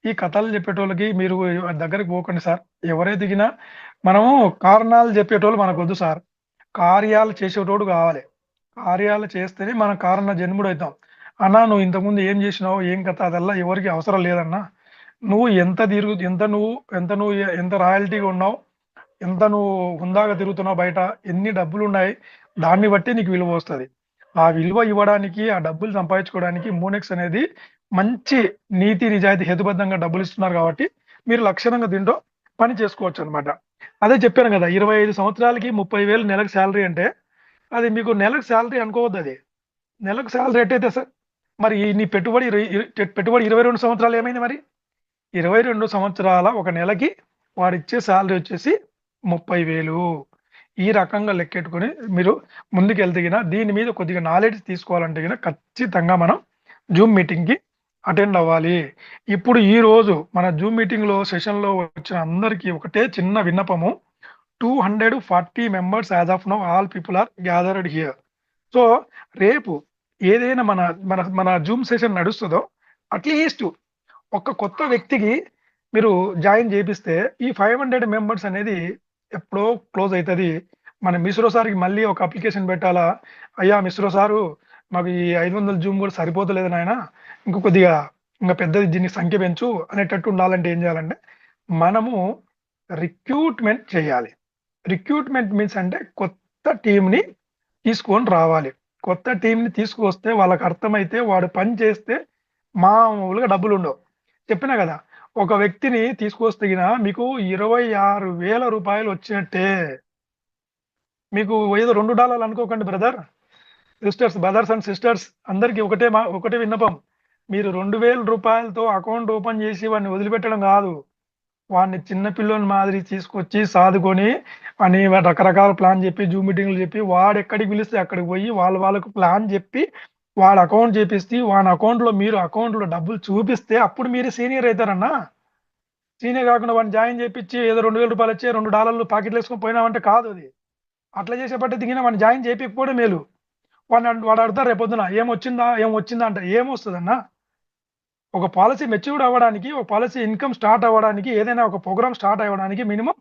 ఈ కథలు చెప్పేటోళ్ళకి మీరు దగ్గరికి పోకండి సార్. ఎవరే దిగినా మనము కారణాలు చెప్పేటోళ్ళు మనకొద్దు సార్. కార్యాలు చేసేటోడు కావాలి. కార్యాలు చేస్తేనే మనం కారణ జన్ముడైతాం. అన్నా నువ్వు ఇంతకుముందు ఏం చేసినావు? ఏం కథ? అదల్లా ఎవరికీ అవసరం లేదన్నా. నువ్వు ఎంత రాయల్టీగా ఉన్నావు? ఎంత నువ్వు హుందాగా తిరుగుతున్నావు బయట? ఎన్ని డబ్బులున్నాయి? దాన్ని బట్టి నీకు విలువ వస్తది. ఆ విలువ ఇవ్వడానికి, ఆ డబ్బులు సంపాదించుకోవడానికి మోనెక్స్ అనేది మంచి నీతి, నిజాయితీ హేతుబద్ధంగా డబ్బులిస్తున్నారు కాబట్టి, మీరు లక్షణంగా దీంట్లో పని చేసుకోవచ్చనమాట. అదే చెప్పాను గదా! 25 సంవత్సరాలకి 30,000 నెలకు సాలరీ అంటే, అది మీకు నెలకు సాలరీ అనుకోవద్దది. నెలకు సాలరీ ఎట్టయితది సార్? మరి నీ పెట్టుబడి 22 సంవత్సరాలు ఏమైంది మరి? 22 సంవత్సరాల ఒక నెలకి వాడిచ్చే సాలరీ వచ్చేసి 30,000. ఈ రకంగా లెక్కెట్టుకొని మీరు ముందుకెళ్తే గిన దీని మీద కొద్దిగా నాలెడ్జ్ తీసుకోవాలంటే గిన ఖచ్చితంగా మనం జూమ్ మీటింగ్‌కి అటెండ్ అవ్వాలి. ఇప్పుడు ఈరోజు మన జూమ్ మీటింగ్‌లో సెషన్‌లో వచ్చిన అందరికీ ఒకటే చిన్న విన్నపము. 240 members as of now all people are gathered here. So, రేపు ఏదైనా మన మన మన జూమ్ సెషన్ నడుస్తదో అట్‌లీస్ట్ ఒక కొత్త వ్యక్తికి మీరు జాయిన్ చేపిస్తే ఈ 500 మెంబర్స్ అనేది ఎప్పుడో క్లోజ్ అయితది. మన మిశ్రో సార్‌కి మళ్ళీ ఒక అప్లికేషన్ పెట్టాలా? అయ్యా మిశ్రో సారు మాకు ఈ 500 జూమ్ కూడా సరిపోతలేదు నాయనా. కొద్దిగా పెద్దది దీన్ని సంఖ్య పెంచు అనేటట్టు ఉండాలంటే ఏం చేయాలంటే, మనము రిక్రూట్‌మెంట్ చేయాలి. రిక్రూట్‌మెంట్ మీన్స్ అంటే కొత్త టీమ్‌ని తీసుకొని రావాలి. కొత్త టీమ్‌ని తీసుకొస్తే వాళ్ళకి అర్థమైతే వాడు పని చేస్తే మామూలుగా డబ్బులుండవు. చెప్పినా గదా! ఒక వ్యక్తిని తీసుకొస్తే గిన మీకు రూ. 26,000 వచ్చినట్టే. మీకు ఏదో $2 అనుకోకండి బ్రదర్స్ అండ్ సిస్టర్స్ అందరికి ఒకటే విన్నపం. మీరు $2,000 అకౌంట్ ఓపెన్ చేసి వాడిని వదిలిపెట్టడం గాదు. వాడిని చిన్న పిల్లోని మాదిరి తీసుకొచ్చి సాదుకొని వాడిని రకరకాల ప్లాన్ చెప్పి, జూమ్ మీటింగ్‌లు చెప్పి వాడెక్కడికి పిలిస్తే అక్కడికి పోయి వాళ్ళకు ప్లాన్ చెప్పి, వాడి అకౌంట్ చేపిస్తే వాని అకౌంట్‌లో మీరు అకౌంట్‌లో డబ్బులు చూపిస్తే అప్పుడు మీరు సీనియర్ అయితారన్నా. సీనియర్ కాకుండా వాడిని జాయిన్ చేపిచ్చి ఏదో $2,000 ఇచ్చి $2 పాకెట్‌లో ఏసుకొని పోయినామంటే కాదు అది. అట్లా చేసే పద్ధతి గిన వాడిని జాయిన్ చేపియకపోవడం మేలు. వాడు అడతారు రేపొద్దున ఏమొచ్చిందా అంటే ఏమొస్తుందన్నా? ఒక పాలసీ మెచ్యూర్డ్ అవ్వడానికి, ఒక పాలసీ ఇన్కమ్ స్టార్ట్ అవ్వడానికి, ఏదైనా ఒక ప్రోగ్రామ్ స్టార్ట్ అవ్వడానికి మినిమం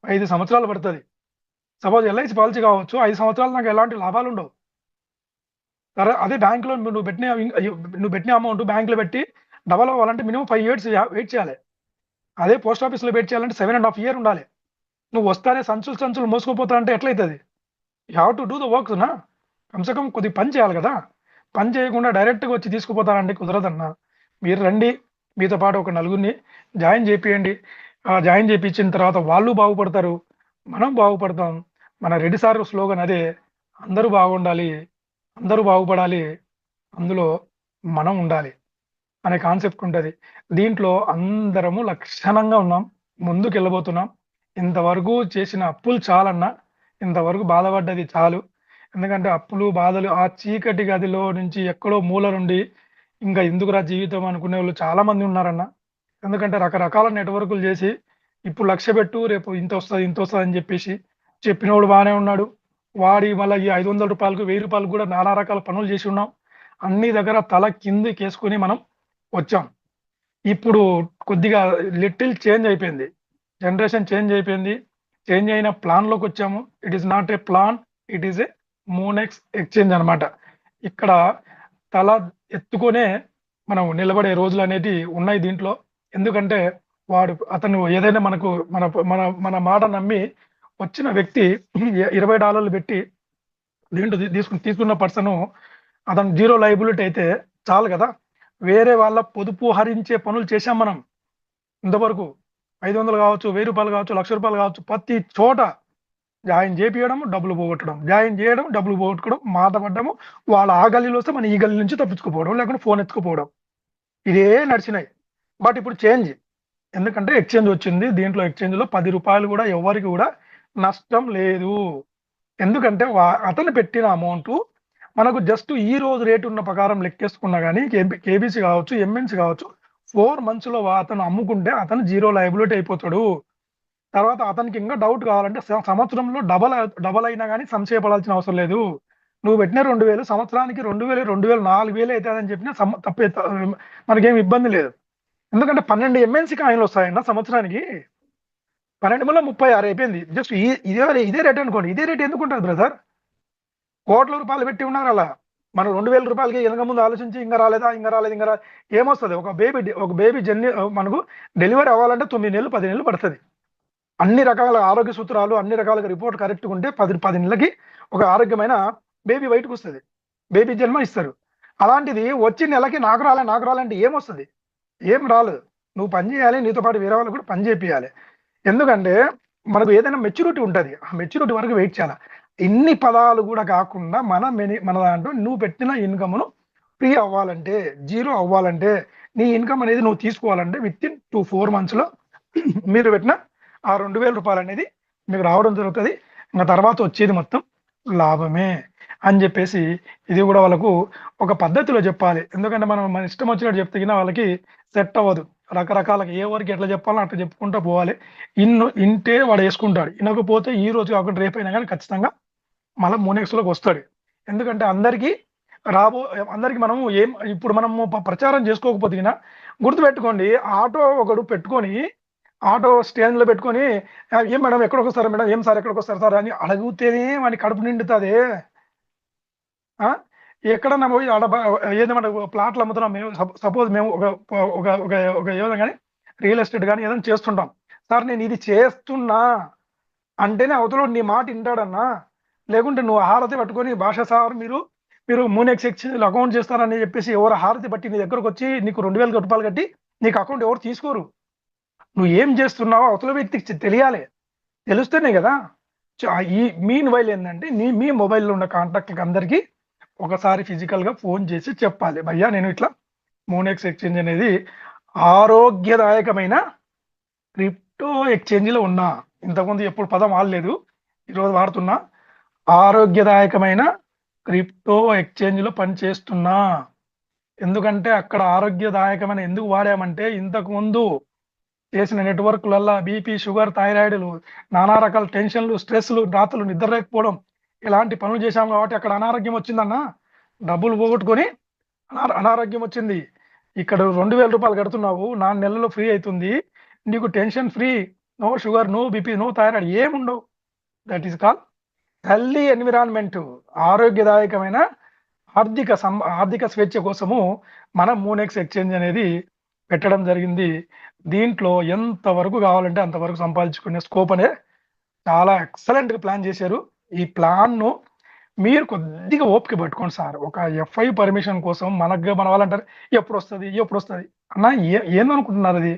5 సంవత్సరాలు పడుతుంది. సపోజ్ ఎల్ఐసి పాలసీ కావచ్చు, 5 సంవత్సరాలు నాకు ఎలాంటి లాభాలు ఉండవు. సరే అదే బ్యాంకులో నువ్వు పెట్టిన అమౌంట్ బ్యాంకులో పెట్టి డబల్ అవ్వాలంటే మినిమం 5 years వెయిట్ చేయాలి. అదే పోస్ట్ ఆఫీస్లో వెయిట్ చేయాలంటే 7.5 years ఉండాలి. నువ్వు వస్తానే సంచులు మోసుకుపోతానంటే ఎట్లయితుంది? You have to do the works నా. కమ్సే కమ్ కొద్దిగా పని చేయాలి కదా. పని చేయకుండా డైరెక్ట్గా వచ్చి తీసుకుపోతానంటే కుదరదన్నా. మీరు రండి, మీతో పాటు ఒక నలుగురిని జాయిన్ చేపియండి. జాయిన్ చేయించిన తర్వాత వాళ్ళు బాగుపడతారు, మనం బాగుపడతాం. మన రెడ్డి సార్ స్లోగన్ అదే, అందరూ బాగుండాలి, అందరూ బాగుపడాలి, అందులో మనం ఉండాలి అనే కాన్సెప్ట్ ఉంటుంది. దీంట్లో అందరము లక్షణంగా ఉన్నాం, ముందుకు వెళ్ళబోతున్నాం. ఇంతవరకు చేసిన అప్పులు చాలన్నా, ఇంతవరకు బాధపడ్డది చాలు. ఎందుకంటే అప్పులు బాధలు ఆ చీకటి గదిలో నుంచి ఎక్కడో మూల నుండి ఇంకా ఎందుకురా జీవితం అనుకునే వాళ్ళు చాలా మంది ఉన్నారన్న. ఎందుకంటే రకరకాల నెట్వర్కులు చేసి ఇప్పుడు 1,00,000 పెట్టు రేపు ఇంత వస్తుంది అని చెప్పేసి చెప్పినోడు బాగానే ఉన్నాడు. వాడి మళ్ళీ ఈ 500 రూపాయలకు 1000 రూపాయలకు కూడా నానా రకాల పనులు చేసి ఉన్నాం. అన్ని దగ్గర తల కిందికి వేసుకుని మనం వచ్చాం. ఇప్పుడు కొద్దిగా లిటిల్ చేంజ్ అయిపోయింది, జనరేషన్ చేంజ్ అయిపోయింది. చేంజ్ అయిన ప్లాన్లోకి వచ్చాము. It is not a plan, it is a Moonex exchange అనమాట. ఇక్కడ తల ఎత్తుకొనే మనం నిలబడే రోజులు అనేవి ఉన్నాయి దీంట్లో. ఎందుకంటే అతను ఏదైనా మనకు మన మన మన మాట నమ్మి వచ్చిన వ్యక్తి $20 పెట్టి దీంట్లో తీసుకున్న పర్సన్ అతను 0 లయబిలిటీ అయితే చాలు కదా. వేరే వాళ్ళ పొదుపు హరించే పనులు చేశాం మనం ఇంతవరకు. 500 కావచ్చు, 1000 రూపాయలు కావచ్చు, 1,00,000 రూపాయలు కావచ్చు, ప్రతి చోట జాయిన్ చేపియడం, డబ్బులు పోగొట్టడం, జాయిన్ చేయడం, డబ్బులు పోగొట్టుకోవడం, మాట పడ్డము. వాళ్ళ ఆ గల్లీలో వస్తే మన ఈ గల్లీ నుంచి తప్పించుకుపోవడం, లేకుంటే ఫోన్ ఎత్తుకుపోవడం, ఇదే నడిచినాయి. బట్ ఇప్పుడు చేంజ్, ఎందుకంటే ఎక్స్చేంజ్ వచ్చింది. దీంట్లో ఎక్స్చేంజ్లో 10 రూపాయలు కూడా ఎవరికి కూడా నష్టం లేదు. ఎందుకంటే అతను పెట్టిన అమౌంట్ మనకు జస్ట్ ఈ రోజు రేటు ఉన్న ప్రకారం లెక్కేసుకున్నా కానీ కేబీసీ కావచ్చు, ఎంఎన్సీ కావచ్చు, 4 months అతను అమ్ముకుంటే అతను 0 లయబిలిటీ అయిపోతాడు. తర్వాత అతనికి ఇంకా డౌట్ కావాలంటే సంవత్సరంలో డబల్ అయినా కానీ సంశయపడాల్సిన అవసరం లేదు. నువ్వు పెట్టిన 2,000 సంవత్సరానికి 2,000, 2,000, 4,000 అవుతుందని చెప్పినా తప్పే, మనకేం ఇబ్బంది లేదు. ఎందుకంటే 12 MNC కాయిన్లు వస్తాయన్న సంవత్సరానికి. 12 36 అయిపోయింది. జస్ట్ ఇదే రేట్ అనుకోండి. ఇదే రేట్ ఎందుకు ఉంటుంది బ్రదర్? కోట్ల రూపాయలు పెట్టి ఉన్నారు అలా. మనం 2,000 రూపాయలకి వెనక ముందు ఆలోచించి ఇంకా రాలేదు ఏమొస్తుంది? ఒక బేబీ మనకు డెలివరీ అవ్వాలంటే 9 నెలలు 10 నెలలు పడుతుంది. అన్ని రకాల ఆరోగ్య సూత్రాలు, అన్ని రకాలుగా రిపోర్ట్ కరెక్ట్గా ఉంటే 10 నెలలకి ఒక ఆరోగ్యమైన బేబీ బయటకు వస్తుంది, బేబీ జన్మ ఇస్తారు. అలాంటిది వచ్చి నెలకి నాకు రాలంటే ఏమొస్తుంది? ఏం రాలేదు. నువ్వు పని చేయాలి, నీతో పాటు వేరే వాళ్ళు కూడా పని చేయాలి. ఎందుకంటే మనకు ఏదైనా మెచ్యూరిటీ ఉంటుంది, ఆ మెచ్యూరిటీ వరకు వెయిట్ చేయాలి. ఇన్ని పదాలు కూడా కాకుండా మన దాంట్లో నువ్వు పెట్టిన ఇన్కమ్ను ఫ్రీ అవ్వాలంటే, 0 అవ్వాలంటే, నీ ఇన్కమ్ అనేది నువ్వు తీసుకోవాలంటే విత్-ఇన్ 2-4 months మీరు పెట్టిన ఆ 2,000 రూపాయలు అనేది మీకు రావడం జరుగుతుంది. ఇంకా తర్వాత వచ్చేది మొత్తం లాభమే అని చెప్పేసి ఇది కూడా వాళ్ళకు ఒక పద్ధతిలో చెప్పాలి. ఎందుకంటే మనం మన ఇష్టం వచ్చినట్టు చెప్తే వాళ్ళకి సెట్ అవ్వదు. రకరకాలుగా ఏ వరకు ఎట్లా చెప్పాలో అట్లా చెప్పుకుంటూ పోవాలి. ఇంటే వాడు వేసుకుంటాడు, ఇనకపోతే ఈ రోజు కాకుండా రేపైనా కానీ ఖచ్చితంగా మళ్ళీ మూనెక్స్లోకి వస్తాడు. ఎందుకంటే అందరికీ మనం ఇప్పుడు మనము ప్రచారం చేసుకోకపోతే గుర్తుపెట్టుకోండి, ఆటో ఒకడు పెట్టుకొని ఆటో స్టాండ్లో పెట్టుకొని ఏం మేడం ఎక్కడికి వస్తారా మేడం, ఏం సార్ ఎక్కడికి వస్తారు సార్ అని అడిగితేనే వాని కడుపు నిండుతుంది. ఎక్కడన్నా పోయి ఏదైనా ప్లాట్లు అమ్ముతున్నాం మేము, సపోజ్ మేము ఒక ఏదైనా కానీ రియల్ ఎస్టేట్ కానీ ఏదైనా చేస్తుంటాం. సార్ నేను ఇది చేస్తున్నా అంటేనే అవతల నీ మాట వింటాడన్నా. లేకుంటే నువ్వు హారతి పట్టుకొని భాష సార్ మీరు మూనెక్స్ ఎక్స్చేంజ్లో అకౌంట్ చేస్తారని చెప్పేసి ఎవరు హారతి బట్టి నీ దగ్గరకు వచ్చి నీకు 2,000 రూపాయలు కట్టి నీకు అకౌంట్ ఎవరు తీసుకోరు. నువ్వు ఏం చేస్తున్నావో అవతల వ్యక్తికి తెలియాలి, తెలుస్తేనే కదా. ఈ మీన్ వైల్ ఏంటంటే మీ మొబైల్లో ఉన్న కాంటాక్ట్కి అందరికీ ఒకసారి ఫిజికల్గా ఫోన్ చేసి చెప్పాలి, భయ్యా నేను ఇట్లా మూనెక్స్ ఎక్స్చేంజ్ అనేది ఆరోగ్యదాయకమైన క్రిప్టో ఎక్స్చేంజ్లో ఉన్నా. ఇంతకుముందు ఎప్పుడు పదం వాడలేదు, ఈరోజు వాడుతున్నా. ఆరోగ్యదాయకమైన క్రిప్టో ఎక్స్చేంజ్లో పనిచేస్తున్నా. ఎందుకంటే అక్కడ ఆరోగ్యదాయకమైన ఎందుకు వాడామంటే ఇంతకుముందు చేసిన నెట్వర్క్లల్లా బీపీ, షుగర్, థైరాయిడ్లు, నానా రకాల టెన్షన్లు, స్ట్రెస్లు, రాత్రులు నిద్ర లేకపోవడం, ఇలాంటి పనులు చేశాం కాబట్టి అక్కడ అనారోగ్యం వచ్చిందన్న, డబ్బులు పోగొట్టుకొని అనారోగ్యం వచ్చింది. ఇక్కడ 2000 రూపాయలు కడుతున్నావు, 4 నెలల్లో ఫ్రీ అవుతుంది, నీకు tension free, no sugar, no BP, no thyroid ఏముండవు. That is call healthy environment. ఆరోగ్యదాయకమైన ఆర్థిక స్వేచ్ఛ కోసము మనం మూనెక్స్ ఎక్స్చేంజ్ అనేది పెట్టడం జరిగింది. దీంట్లో ఎంతవరకు కావాలంటే అంతవరకు సంపాదించుకునే స్కోప్ అనేది చాలా ఎక్సలెంట్గా ప్లాన్ చేశారు. ఈ ప్లాన్ను మీరు కొద్దిగా ఓపిక పట్టుకోండి సార్. ఒక ఎఫ్ఐ పర్మిషన్ కోసం మన వాళ్ళంటారు ఎప్పుడు వస్తుంది అన్న, ఏందనుకుంటున్నారు? అది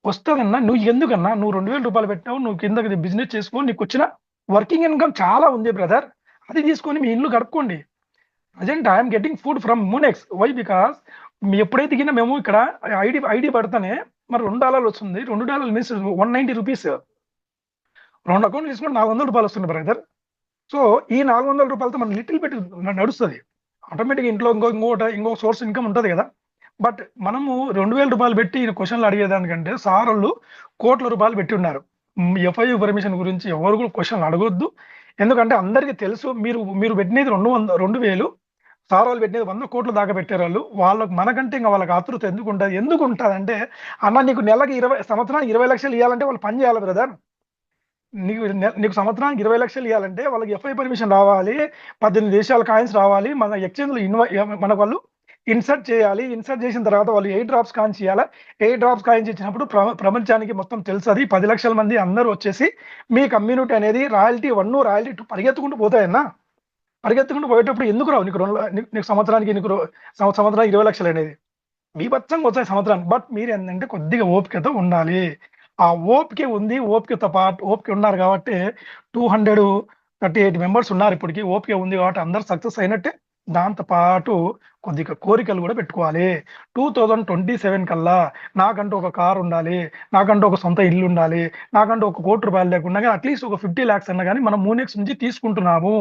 వస్తుందన్నా, నువ్వు ఎందుకన్నా, నువ్వు 2000 రూపాయలు పెట్టావు, నువ్వు కిందకి బిజినెస్ చేసుకో, నీకు వచ్చిన వర్కింగ్ ఇన్కమ్ చాలా ఉంది బ్రదర్, అది తీసుకొని మీ ఇల్లు గడుపుకోండి. Present I'm getting food from మూనెక్స్. వై? బికాస్ ఎప్పుడైతే దిగినా మేము ఇక్కడ ఐడి పడితేనే మరి $2 వస్తుంది. $2 మీన్స్ 190 రూపీస్. 2 అకౌంట్లు తీసుకుంటే 400 రూపాయలు వస్తుంది బ్రదర్. సో ఈ 400 రూపాయలతో మనం లిటిల్ బిట్ నడుస్తుంది. ఆటోమేటిక్గా ఇంట్లో ఇంకో సోర్స్ ఇన్కమ్ ఉంటుంది కదా. బట్ మనము 2000 రూపాయలు పెట్టి ఈయన క్వశ్చన్లు అడిగేదానికంటే సార్ వాళ్ళు కోట్ల రూపాయలు పెట్టి ఉన్నారు. ఎఫ్ఐ పర్మిషన్ గురించి ఎవరు కూడా క్వశ్చన్లు అడగొద్దు. ఎందుకంటే అందరికీ తెలుసు, మీరు పెట్టినది 2000, సార్ వాళ్ళు పెట్టినది 100 కోట్ల దాకా పెట్టారు వాళ్ళకి. మనకంటే ఇంకా వాళ్ళకి ఆతృత ఎందుకు ఉంటుంది అంటే, అన్న నీకు నెలకి సంవత్సరానికి 20 లక్షలు ఇవ్వాలంటే వాళ్ళు పని చేయాలి బ్రదర్. నీకు సంవత్సరానికి 20 లక్షలు ఇవ్వాలంటే వాళ్ళకి ఎఫ్ఐ పర్మిషన్ రావాలి, 18 దేశాల కాయిన్స్ రావాలి, మన ఎక్స్చేంజ్లో మనకు వాళ్ళు ఇన్సర్ట్ చేయాలి. ఇన్సర్ట్ చేసిన తర్వాత వాళ్ళు 8 డ్రాప్స్ కాయిన్స్ ఇవ్వాలి. 8 డ్రాప్స్ కాయిన్స్ ఇచ్చినప్పుడు ప్రపంచానికి మొత్తం తెలుస్తుంది. 10 లక్షల మంది అందరూ వచ్చేసి మీ కమ్యూనిటీ అనేది రాయల్టీ 1, రాయల్టీ 2 పరిగెత్తుకుంటూ పోతాయన్నా. పరిగెత్తుకుంటూ పోయేటప్పుడు ఎందుకు రావు? నీకు సంవత్సరానికి 20 లక్షలు అనేది బీభత్సంగా వచ్చాయి సంవత్సరానికి. బట్ మీరు ఏంటంటే కొద్దిగా ఓపికతో ఉండాలి. ఆ ఓపిక ఉన్నారు కాబట్టి 238 మెంబర్స్ ఉన్నారు ఇప్పటికి. ఓపిక ఉంది కాబట్టి అందరు సక్సెస్ అయినట్టే. దాంతో పాటు కొద్దిగా కోరికలు కూడా పెట్టుకోవాలి. 2027 కల్లా నాకంటూ ఒక కారు ఉండాలి, నాకంటూ ఒక సొంత ఇల్లు ఉండాలి, నాకంటూ ఒక ₹1 కోటి లేకుండా కానీ అట్లీస్ట్ ఒక 50 lakhs అన్నా కానీ మనం మూనెక్స్ నుంచి తీసుకుంటున్నాము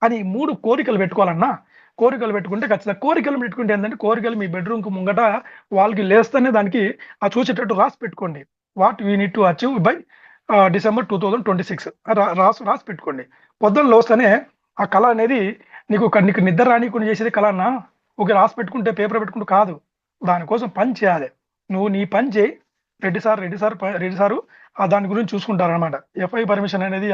అని 3 కోరికలు పెట్టుకోవాలన్నా. కోరికలు పెట్టుకుంటే ఖచ్చితంగా కోరికలు పెట్టుకుంటే ఏంటంటే, కోరికలు మీ బెడ్రూమ్కి ముంగట వాళ్ళకి లేస్తేనే దానికి ఆ చూసేటట్టు రాసి పెట్టుకోండి. What we need to achieve by December 2026 రాసి పెట్టుకోండి. పొద్దున్న లేస్తేనే ఆ కళ అనేది నీకు నిద్ర రానికుండా చేసేది కళ అన్నా. ఒక రాసి పెట్టుకుంటే పేపర్ పెట్టుకుంటూ కాదు, దానికోసం పని చేయాలి. నువ్వు నీ పని చేయి, రెడ్డి సారు దాని గురించి చూసుకుంటారనమాట. ఎఫ్ఐ పర్మిషన్ అనేది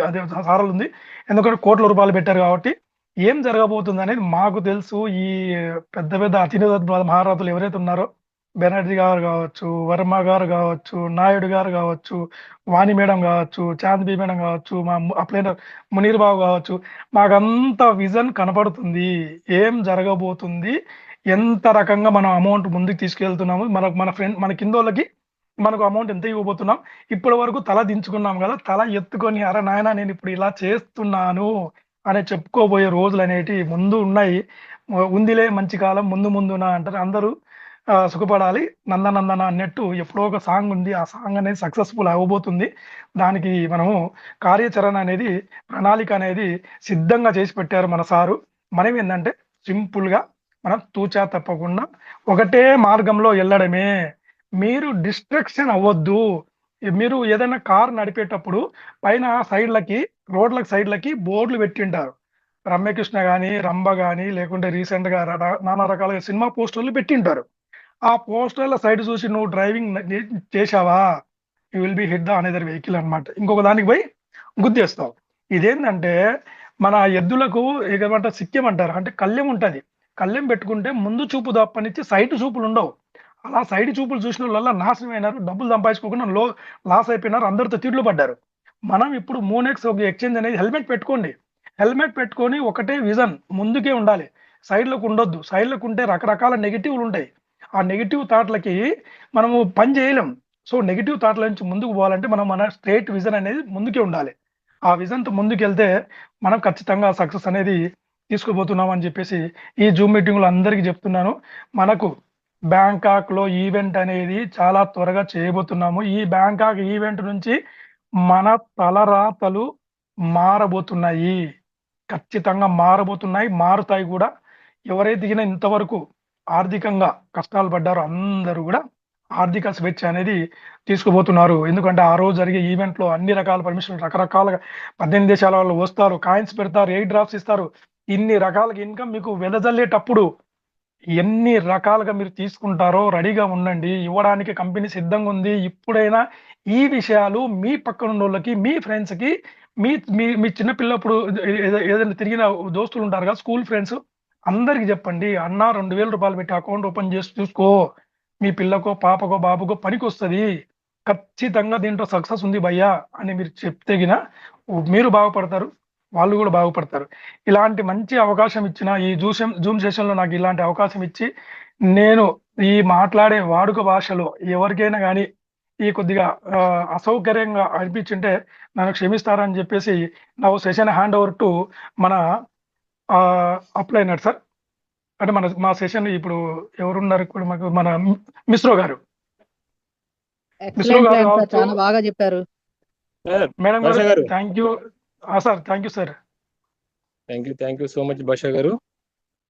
అదే సారాలు ఉంది. ఎందుకంటే కోట్ల రూపాయలు పెట్టారు కాబట్టి ఏం జరగబోతుంది అనేది మాకు తెలుసు. ఈ పెద్ద అతినిధ మహారాజులు ఎవరైతే ఉన్నారో, బెనర్జీ గారు కావచ్చు, వర్మ గారు కావచ్చు, నాయుడు గారు కావచ్చు, వాణి మేడం కావచ్చు, చాంద్బీ మేడం కావచ్చు, మా అప్లైనర్ మునీర్ బాబు కావచ్చు, మాకంత విజన్ కనపడుతుంది ఏం జరగబోతుంది, ఎంత రకంగా మనం అమౌంట్ ముందుకు తీసుకెళ్తున్నాము, మన కింద వాళ్ళకి మనకు అమౌంట్ ఎంత ఇవ్వబోతున్నాం. ఇప్పటి వరకు తల దించుకున్నాం కదా, తల ఎత్తుకొని అరే నాయన నేను ఇప్పుడు ఇలా చేస్తున్నాను అనే చెప్పుకోబోయే రోజులు అనేటివి ముందు ఉన్నాయి. ఉందిలే మంచి కాలం ముందున అంటారు అందరూ. సుఖపడాలి నందనందన అన్నట్టు ఎప్పుడో ఒక సాంగ్ ఉంది. ఆ సాంగ్ అనేది సక్సెస్ఫుల్ అవ్వబోతుంది. దానికి మనము కార్యాచరణ అనేది, ప్రణాళిక అనేది సిద్ధంగా చేసి పెట్టారు మన సారు. మనం ఏంటంటే సింపుల్గా మనం తూచా తప్పకుండా ఒకటే మార్గంలో వెళ్ళడమే. మీరు డిస్ట్రాక్షన్ అవ్వద్దు. మీరు ఏదైనా కార్ నడిపేటప్పుడు పైన రోడ్లకు సైడ్లకి బోర్డులు పెట్టింటారు. రమ్యకృష్ణ కానీ, రంభ కానీ, లేకుంటే రీసెంట్గా నానా రకాల సినిమా పోస్టర్లు పెట్టింటారు. ఆ పోస్టర్ల సైడ్ చూసి నువ్వు డ్రైవింగ్ చేసావా, you will be hit the another vehicle అనమాట. ఇంకొక దానికి పోయి గుద్దేస్తావు. ఇదేంటంటే మన ఎద్దులకు ఏమంటే సిక్యం అంటారు, అంటే కళ్ళెం ఉంటుంది. కళ్ళెం పెట్టుకుంటే ముందు చూపు తప్పనిచ్చి సైడ్ చూపులు ఉండవు. అలా సైడ్ చూపులు చూసిన వాళ్ళ నాశనం అయినారు, డబ్బులు సంపాదించుకోకుండా లాస్ అయిపోయినారు, అందరితో తిట్లు పడ్డారు. మనం ఇప్పుడు మూనెక్స్ ఒక ఎక్స్చేంజ్ అనేది హెల్మెట్ పెట్టుకోండి. హెల్మెట్ పెట్టుకొని ఒకటే విజన్ ముందుకే ఉండాలి, సైడ్లకు ఉండొద్దు. సైడ్లకు ఉంటే రకరకాల నెగిటివ్లు ఉంటాయి. ఆ నెగిటివ్ థాట్లకి మనము పని చేయలేం. సో నెగిటివ్ థాట్ల నుంచి ముందుకు పోవాలంటే మన స్ట్రైట్ విజన్ అనేది ముందుకే ఉండాలి. ఆ విజన్తో ముందుకెళ్తే మనం ఖచ్చితంగా సక్సెస్ అనేది తీసుకుపోతున్నాం అని చెప్పేసి ఈ జూమ్ మీటింగ్లో అందరికీ చెప్తున్నాను. మనకు బ్యాంకాక్లో ఈవెంట్ అనేది చాలా త్వరగా చేయబోతున్నాము. ఈ బ్యాంకాక్ ఈవెంట్ నుంచి మన తలరాతలు మారబోతున్నాయి, ఖచ్చితంగా మారుతాయి కూడా. ఎవరైతే ఇంతవరకు ఆర్థికంగా కష్టాలు పడ్డారో అందరూ కూడా ఆర్థిక స్వేచ్ఛ అనేది తీసుకుపోతున్నారు. ఎందుకంటే ఆ రోజు జరిగే ఈవెంట్‌లో అన్ని రకాల పర్మిషన్‌లు రకరకాలుగా 18 దేశాల వాళ్ళు వస్తారు, కాయిన్స్ పెడతారు, ఎయిర్ డ్రాప్స్ ఇస్తారు. ఇన్ని రకాలుగా ఇన్‌కమ్ మీకు వెదజల్లేటప్పుడు ఎన్ని రకాలుగా మీరు తీసుకుంటారో రెడీగా ఉండండి. ఇవ్వడానికి కంపెనీ సిద్ధంగా ఉంది. ఇప్పుడైనా ఈ విషయాలు మీ పక్కనున్నోళ్ళకి, మీ ఫ్రెండ్స్‌కి, మీ మీ మీ చిన్న పిల్లప్పుడు ఏదైనా తిరిగిన దోస్తులు ఉంటారు కదా! స్కూల్ ఫ్రెండ్స్ అందరికి చెప్పండి. "అన్నా రూ. 2000 పెట్టి అకౌంట్ ఓపెన్ చేసి చూసుకో. మీ పిల్లకో, పాపకో, బాబుకో పనికొస్తది. ఖచ్చితంగా దీంట్లో సక్సెస్ ఉంది భయ్యా" అని మీరు చెప్తే గిన మీరు బాగుపడతారు. వాళ్ళు గూడా బాగుపడతారు. ఇలాంటి మంచి అవకాశం ఇచ్చిన ఈ జూమ్ సెషన్‌లో నాకు ఇలాంటి అవకాశం ఇచ్చి, నేను ఈ మాట్లాడే వాడుక భాషలో ఎవరికైనా గాని ఈ కొద్దిగా అసౌకర్యంగా అనిపించుంటే నన్ను క్షమిస్తారని జెప్పేసి now session hand over to మన అప్లైనర్ సార్. అంటే మా సెషన్ ఇప్పుడు ఎవరున్నారు ఇప్పుడు మన మిశ్రో గారు. మిశ్రో ఎక్సలెంట్ గారు ప్లాన్ సార్, కావచ్చు. చాలా బాగా చెప్పారు. సార్ మేడం భాష గారు గారు thank you. Sir thank you sir. Thank you so much భాష గారు.